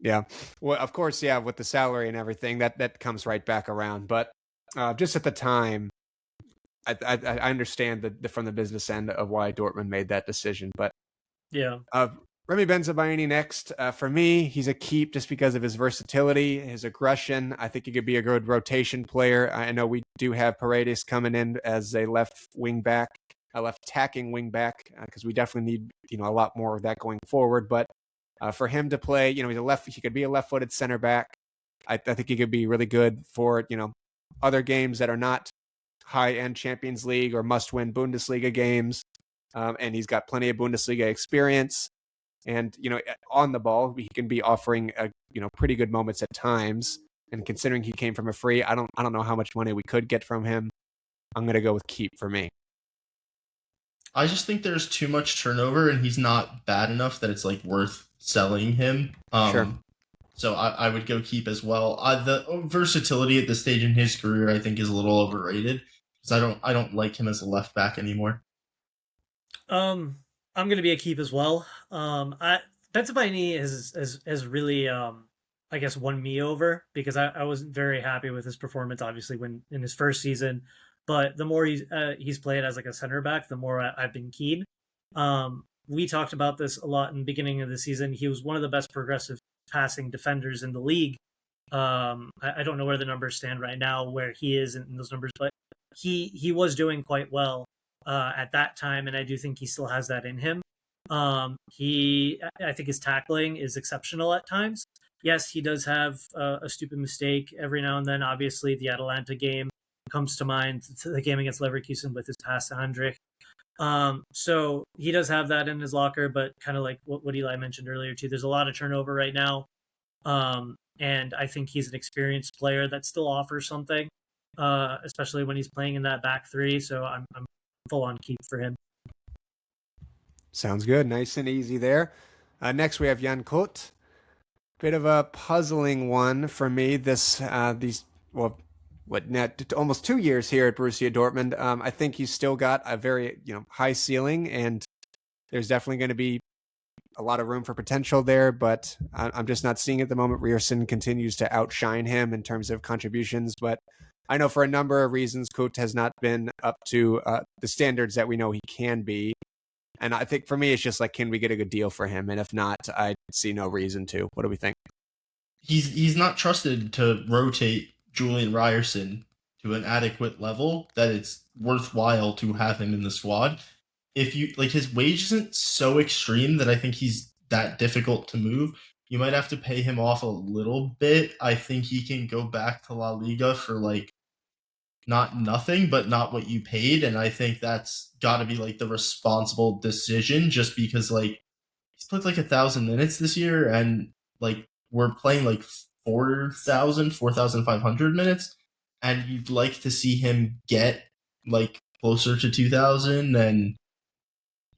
yeah, well, of course, yeah, with the salary and everything, that comes right back around. But just at the time, I understand from the business end of why Dortmund made that decision. But yeah, Remy Benza next. For me, he's a keep just because of his versatility, his aggression. I think he could be a good rotation player. I know we do have Paredes coming in as a left wing back. A left tacking wing back, because we definitely need a lot more of that going forward. But for him to play, he could be a left-footed center back. I think he could be really good for other games that are not high-end Champions League or must-win Bundesliga games. And he's got plenty of Bundesliga experience. And on the ball, he can be offering pretty good moments at times. And considering he came from a free, I don't know how much money we could get from him. I'm going to go with keep for me. I just think there's too much turnover, and he's not bad enough that it's worth selling him. Sure. So I would go keep as well. The versatility at this stage in his career, I think, is a little overrated, because I don't like him as a left back anymore. I'm going to be a keep as well. Benza has really, I guess, won me over, because I wasn't very happy with his performance, obviously, when in his first season. But the more he's played as a center back, the more I've been keen. We talked about this a lot in the beginning of the season. He was one of the best progressive passing defenders in the league. I don't know where the numbers stand right now, where he is in those numbers, but he was doing quite well at that time, and I do think he still has that in him. I think his tackling is exceptional at times. Yes, he does have a stupid mistake every now and then. Obviously, the Atalanta game comes to mind, the game against Leverkusen with his pass to Andrich. So he does have that in his locker, but kind of like what Eli mentioned earlier too, there's a lot of turnover right now. And I think he's an experienced player that still offers something, especially when he's playing in that back three. So I'm full on keep for him. Sounds good. Nice and easy there. Next we have Jan Kot. Bit of a puzzling one for me. Almost 2 years here at Borussia Dortmund. I think he's still got a very high ceiling, and there's definitely going to be a lot of room for potential there, but I'm just not seeing it at the moment. Rierson continues to outshine him in terms of contributions, but I know for a number of reasons, Kot has not been up to the standards that we know he can be. And I think for me, it's just can we get a good deal for him? And if not, I see no reason to. What do we think? He's not trusted to rotate Julian Ryerson to an adequate level that it's worthwhile to have him in the squad. If you his wage isn't so extreme that I think he's that difficult to move. You might have to pay him off a little bit. I think he can go back to La Liga for like not nothing, but not what you paid. And I think that's got to be like the responsible decision, just because like he's played like 1,000 minutes this year, and like we're playing like 4,500 minutes, and you'd like to see him get like closer to 2,000, and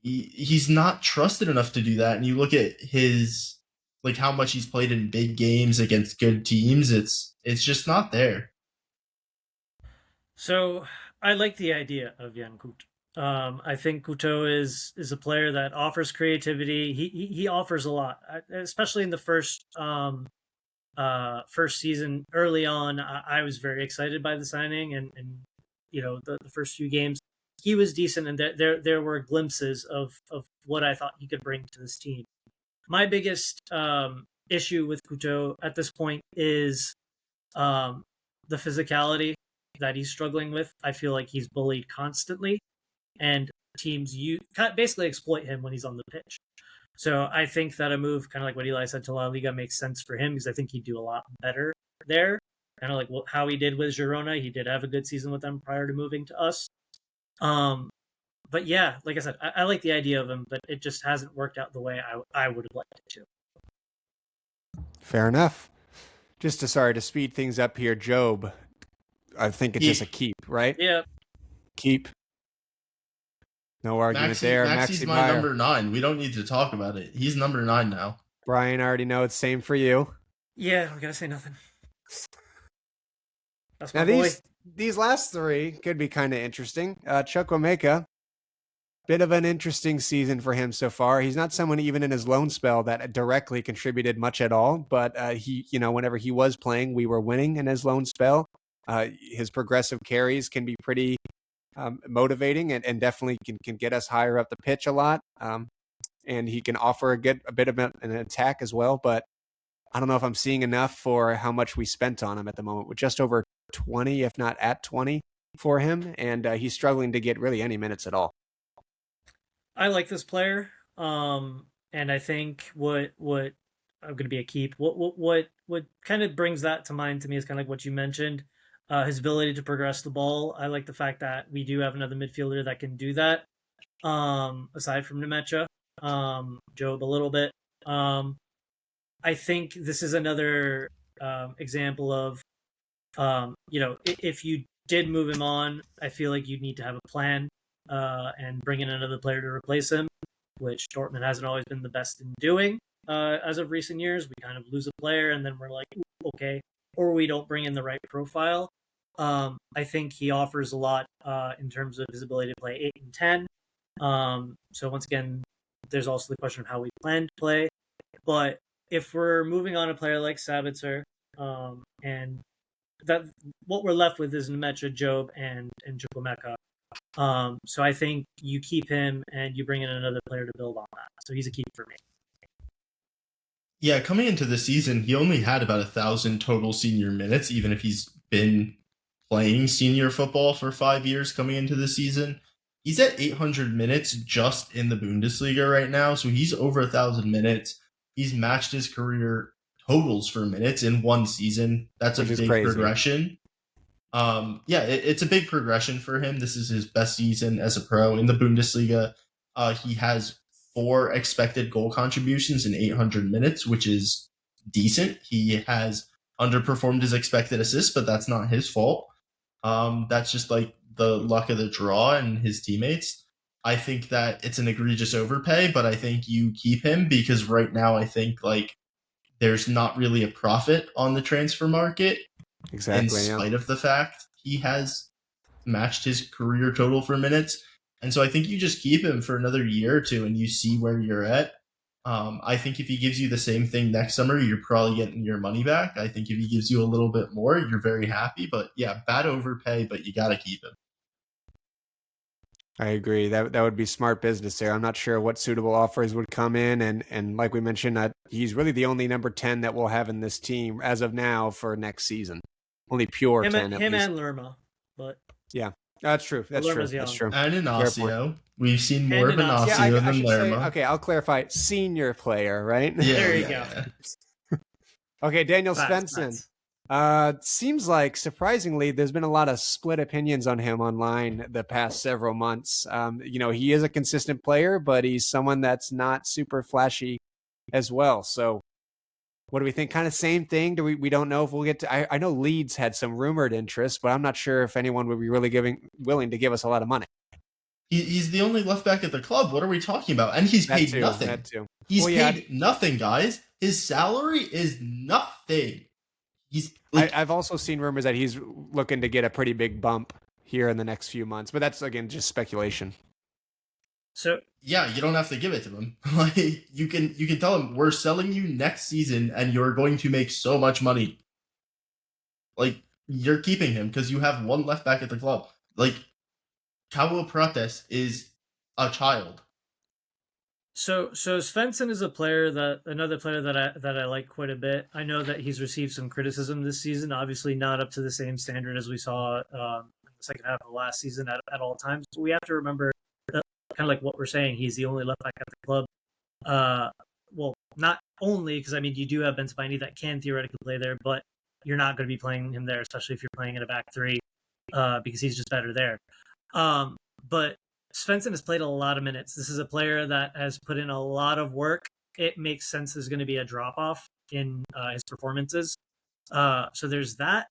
he's not trusted enough to do that. And you look at his like how much he's played in big games against good teams, it's just not there. So I like the idea of Jan Couto. I think Couto is a player that offers creativity. He offers a lot, especially in the first season. Early on, I was very excited by the signing, and the first few games he was decent, and there were glimpses of what I thought he could bring to this team. My biggest issue with Couto at this point is the physicality that he's struggling with. I feel like he's bullied constantly, and teams basically exploit him when he's on the pitch. So I think that a move, kind of like what Eli said, to La Liga makes sense for him, because I think he'd do a lot better there. Kind of like how he did with Girona. He did have a good season with them prior to moving to us. But yeah, like I said, I like the idea of him, but it just hasn't worked out the way I would have liked it to. Fair enough. Just to speed things up here, Job, I think it's just a keep, right? Yeah. Keep. No argument there. Maxi's my number 9. We don't need to talk about it. He's number 9 now. Brian, I already know it's same for you. Yeah, we gotta say nothing. That's my boy. These last 3 could be kind of interesting. Chukwuemeka, bit of an interesting season for him so far. He's not someone even in his loan spell that directly contributed much at all, but he, whenever he was playing, we were winning in his loan spell. His progressive carries can be pretty motivating and definitely can get us higher up the pitch a lot. And he can offer a bit of an attack as well, but I don't know if I'm seeing enough for how much we spent on him at the moment, with just over 20, if not at 20 for him. And he's struggling to get really any minutes at all. I like this player. And I think what I'm going to be a keep. What kind of brings that to mind to me is kind of like what you mentioned. His ability to progress the ball. I like the fact that we do have another midfielder that can do that. Aside from Nemecha, Job a little bit. I think this is another example of, if you did move him on, I feel like you'd need to have a plan and bring in another player to replace him, which Dortmund hasn't always been the best in doing as of recent years. We kind of lose a player and then we're like, okay, or we don't bring in the right profile. I think he offers a lot in terms of his ability to play 8 and 10. So once again, there's also the question of how we plan to play. But if we're moving on a player like Sabitzer, and that what we're left with is Nemecha, Job, and Chukwuemeka. So I think you keep him and you bring in another player to build on that. So he's a keep for me. Yeah, coming into the season, he only had about 1,000 total senior minutes, even if he's been playing senior football for 5 years coming into the season. He's at 800 minutes just in the Bundesliga right now, so he's over 1,000 minutes. He's matched his career totals for minutes in one season. That's a big progression. It's a big progression for him. This is his best season as a pro in the Bundesliga. He has 4 expected goal contributions in 800 minutes, which is decent. He has underperformed his expected assists, but that's not his fault. That's just like the luck of the draw and his teammates. I think that it's an egregious overpay, but I think you keep him because right now I think like there's not really a profit on the transfer market. Exactly. In spite of the fact he has matched his career total for minutes. And so I think you just keep him for another year or 2 and you see where you're at. I think if he gives you the same thing next summer, you're probably getting your money back. I think if he gives you a little bit more, you're very happy. But yeah, bad overpay, but you got to keep him. I agree. That would be smart business there. I'm not sure what suitable offers would come in. And like we mentioned, he's really the only number 10 that we'll have in this team as of now for next season. Only pure 10. Him and Lerma. But yeah, that's true. That's true. That's true. And Inacio. We've seen more And Venancio than should say, Lerma. okay, I'll clarify. Senior player, right? Yeah, There you yeah. go. Okay, Daniel Facts. Svensson. Seems like, surprisingly, there's been a lot of split opinions on him online the past several months. He is a consistent player, but he's someone that's not super flashy as well. So what do we think? Kind of same thing. We don't know if we'll get to. I know Leeds had some rumored interest, but I'm not sure if anyone would be really willing to give us a lot of money. He's the only left back at the club. What are we talking about? And he's paid nothing. That too. He's paid nothing, guys. His salary is nothing. I've also seen rumors that he's looking to get a pretty big bump here in the next few months, but that's again just speculation. So yeah, you don't have to give it to him. Like you can tell him we're selling you next season, and you're going to make so much money. Like you're keeping him because you have one left back at the club. Like Cabo Prates is a child. So Svensson is another player that I like quite a bit. I know that he's received some criticism this season, obviously not up to the same standard as we saw in the second half of last season at all times. But we have to remember that, kind of like what we're saying, he's the only left back at the club. Well, not only because you do have Ben Spiney that can theoretically play there, but you're not going to be playing him there, especially if you're playing in a back three, because he's just better there. But Svensson has played a lot of minutes. This is a player that has put in a lot of work. It makes sense there's going to be a drop-off in his performances. So there's that.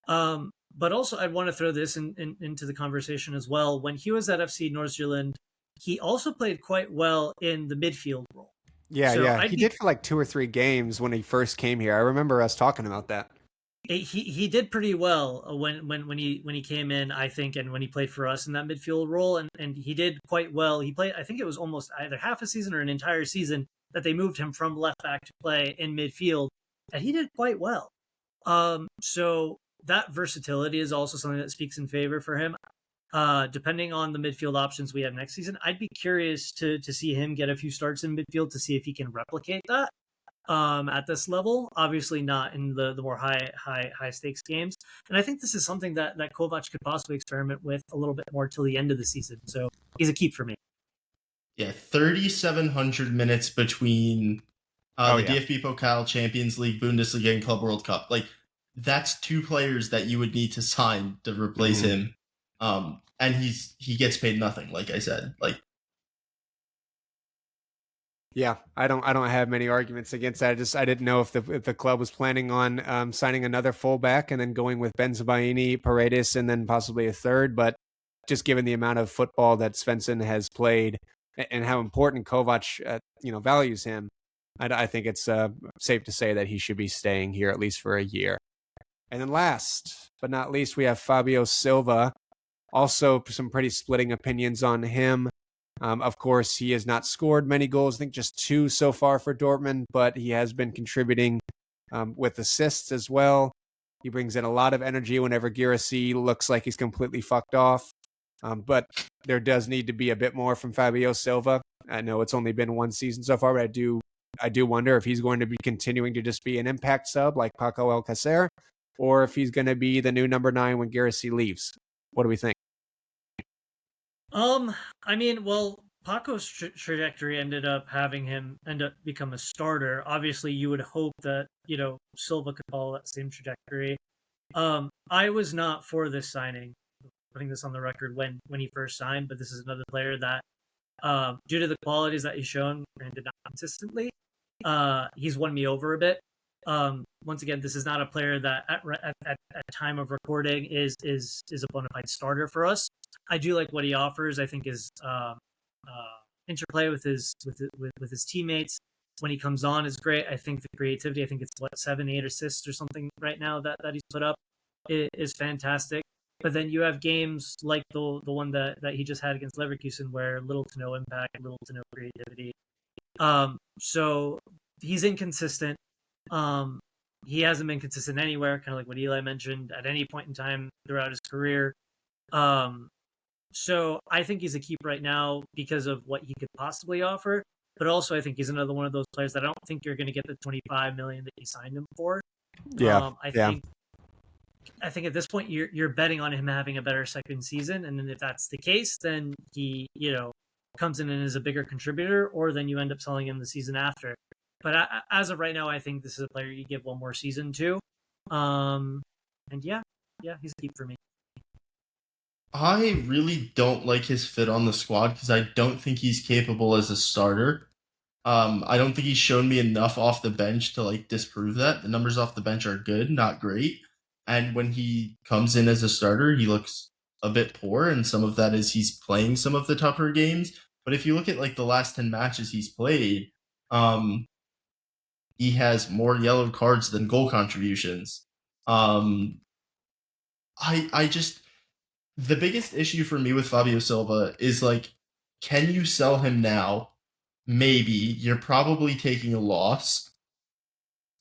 But also I'd want to throw this into the conversation as well. When he was at FC Nordsjælland, he also played quite well in the midfield role. Yeah. He did for like 2 or 3 games when he first came here. I remember us talking about that. He did pretty well when he came in, I think, and when he played for us in that midfield role, and he did quite well. He played, I think it was almost either half a season or an entire season that they moved him from left back to play in midfield, and he did quite well. So that versatility is also something that speaks in favor for him. Depending on the midfield options we have next season, I'd be curious to see him get a few starts in midfield to see if he can replicate that. At this level, obviously not in the more high stakes games. And I think this is something that Kovac could possibly experiment with a little bit more till the end of the season. So he's a keep for me. Yeah, 3,700 minutes between DFB Pokal, Champions League, Bundesliga, and Club World Cup. Like that's 2 players that you would need to sign to replace him. And he gets paid nothing, like I said. Like yeah, I don't have many arguments against that. I didn't know if the club was planning on signing another fullback and then going with Benzabaini, Paredes, and then possibly a third. But just given the amount of football that Svensson has played and how important Kovac values him, I think it's safe to say that he should be staying here at least for a year. And then last but not least, we have Fabio Silva. Also, some pretty splitting opinions on him. Of course, he has not scored many goals. I think just 2 so far for Dortmund, but he has been contributing with assists as well. He brings in a lot of energy whenever Guirassy looks like he's completely fucked off. But there does need to be a bit more from Fabio Silva. I know it's only been 1 season so far, but I do wonder if he's going to be continuing to just be an impact sub like Paco Alcacer, or if he's going to be the new number 9 when Guirassy leaves. What do we think? Paco's trajectory ended up having him become a starter. Obviously, you would hope that, Silva could follow that same trajectory. I was not for this signing, putting this on the record when he first signed, but this is another player that, due to the qualities that he's shown, granted not consistently, he's won me over a bit. Once again, this is not a player that at time of recording is a bona fide starter for us. I do like what he offers. I think his interplay with his teammates when he comes on is great. I think the creativity, I think it's 7-8 assists or something right now that he's put up is fantastic. But then you have games like the one that he just had against Leverkusen where little to no impact, little to no creativity. So he's inconsistent. He hasn't been consistent anywhere, kind of like what Eli mentioned, at any point in time throughout his career. So I think he's a keep right now because of what he could possibly offer. But also I think he's another one of those players that I don't think you're going to get the $25 million that you signed him for. I think at this point you're betting on him having a better second season. And then if that's the case, then he comes in and is a bigger contributor, or then you end up selling him the season after. But as of right now, I think this is a player you give one more season to. And yeah, he's a keep for me. I really don't like his fit on the squad because I don't think he's capable as a starter. I don't think he's shown me enough off the bench to like disprove that. The numbers off the bench are good, not great. And when he comes in as a starter, he looks a bit poor, and some of that is he's playing some of the tougher games. But if you look at like the last 10 matches he's played, he has more yellow cards than goal contributions. I just, the biggest issue for me with Fabio Silva is like, can you sell him now? Maybe. You're probably taking a loss.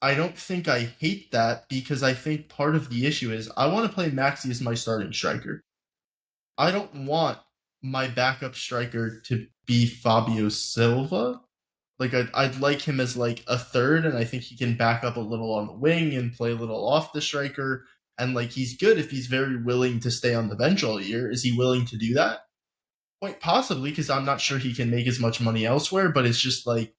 I don't think I hate that because I think part of the issue is I want to play Maxi as my starting striker. I don't want my backup striker to be Fabio Silva. Like I'd like him as like a third, and I think he can back up a little on the wing and play a little off the striker. And like he's good if he's very willing to stay on the bench all year. Is he willing to do that? Quite possibly, because I'm not sure he can make as much money elsewhere. But it's just like,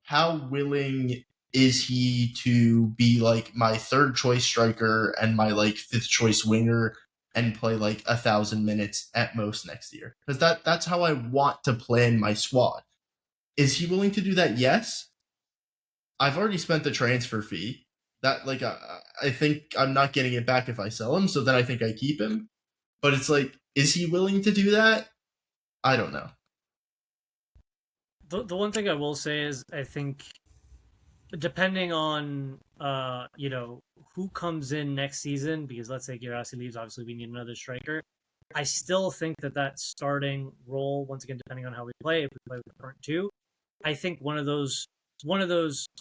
how willing is he to be like my third choice striker and my like fifth choice winger and play like 1,000 minutes at most next year? Because that's how I want to plan my squad. Is he willing to do that? Yes. I've already spent the transfer fee. That like I think I'm not getting it back if I sell him, so then I think I keep him. But it's like, is he willing to do that? I don't know. The one thing I will say is I think depending on who comes in next season, because let's say Guirassy leaves, obviously we need another striker. I still think that starting role, once again, depending on how we play, if we play with the current two, I think one of those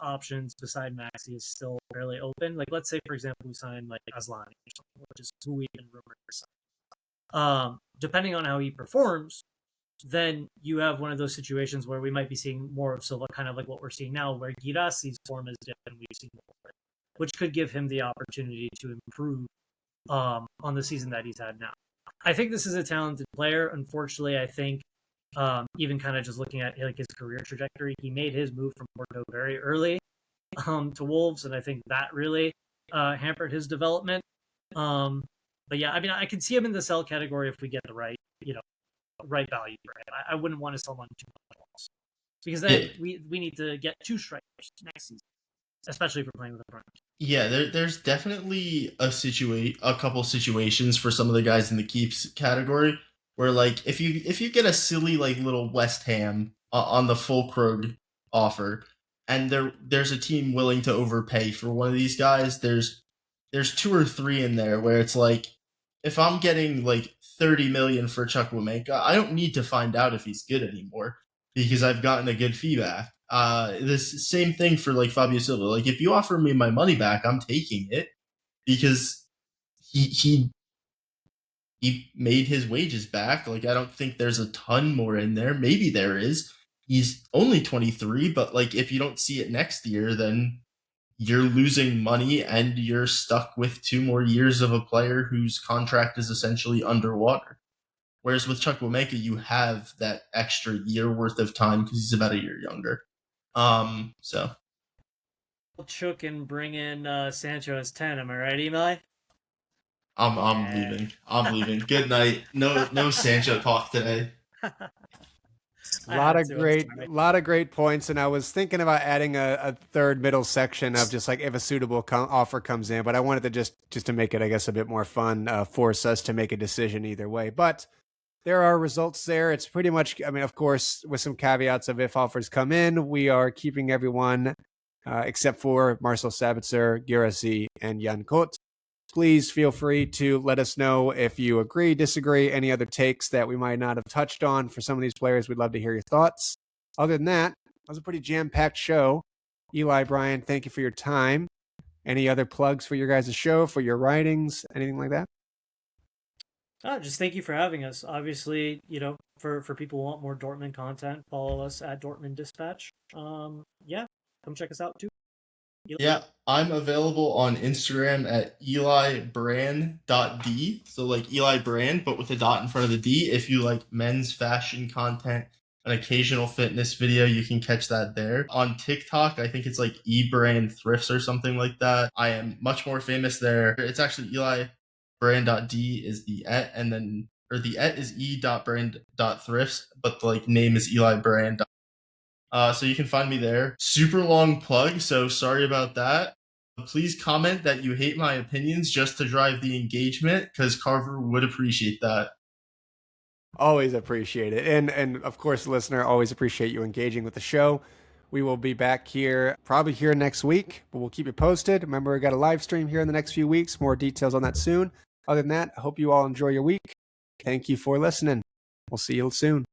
options beside Maxi is still fairly open. Like let's say, for example, we sign like Asllani or something, which is who we've been rumored to sign. Depending on how he performs, then you have one of those situations where we might be seeing more of Silva, kind of like what we're seeing now, where Guirassy's form is different. We've seen more, which could give him the opportunity to improve on the season that he's had now. I think this is a talented player. Unfortunately, I think even kind of just looking at like his career trajectory, he made his move from Porto very early to Wolves, and I think that really hampered his development. But yeah, I mean, I can see him in the sell category if we get the right value for him. I wouldn't want to sell him on too much loss because then we need to get two strikers next season, especially if we're playing with a front. Yeah, there's definitely a couple situations for some of the guys in the keeps category where like if you get a silly like little West Ham on the Fulkrug offer, and there's a team willing to overpay for one of these guys, there's two or three in there where it's like, if I'm getting like 30 million for Chukwuemeka, I don't need to find out if he's good anymore because I've gotten a good fee back. This same thing for like Fabio Silva. Like if you offer me my money back, I'm taking it because he made his wages back. Like I don't think there's a ton more in there. Maybe there is. He's only 23, but like if you don't see it next year, then you're losing money and you're stuck with 2 more years of a player whose contract is essentially underwater. Whereas with Chukwuemeka, you have that extra year worth of time because he's about a year younger. So Chook and bring in Sancho as 10. Am I right, Eli? I'm leaving. I'm leaving. Good night. No Sancho talk today. A lot of great points, and I was thinking about adding a third middle section of just like if a suitable offer comes in, but I wanted to just to make it, I guess, a bit more fun, force us to make a decision either way. But there are results there. It's pretty much, I mean, of course, with some caveats of if offers come in, we are keeping everyone except for Marcel Sabitzer, Guirassy, and Jan Kot. Please feel free to let us know if you agree, disagree, any other takes that we might not have touched on for some of these players. We'd love to hear your thoughts. Other than that, it was a pretty jam-packed show. Eli, Brian, thank you for your time. Any other plugs for your guys' show, for your writings, anything like that? Just thank you for having us. Obviously, for people who want more Dortmund content, follow us at Dortmund Dispatch. Come check us out too. Yeah, I'm available on Instagram at elibrand.d. So like Eli Brand, but with a dot in front of the D. If you like men's fashion content, an occasional fitness video. You can catch that there. On TikTok, I think it's like eBrand Thrifts or something like that. I am much more famous there. It's actually Eli Brand.d is the and then or the is e.brand.thrifts, but the name is Eli Brand. So you can find me there. Super long plug, so sorry about that. Please comment that you hate my opinions just to drive the engagement, because Carver would appreciate that. Always appreciate it. And of course, listener, always appreciate you engaging with the show. We will be back here, probably here next week, but we'll keep you posted. Remember, we got a live stream here in the next few weeks. More details on that soon. Other than that, I hope you all enjoy your week. Thank you for listening. We'll see you soon.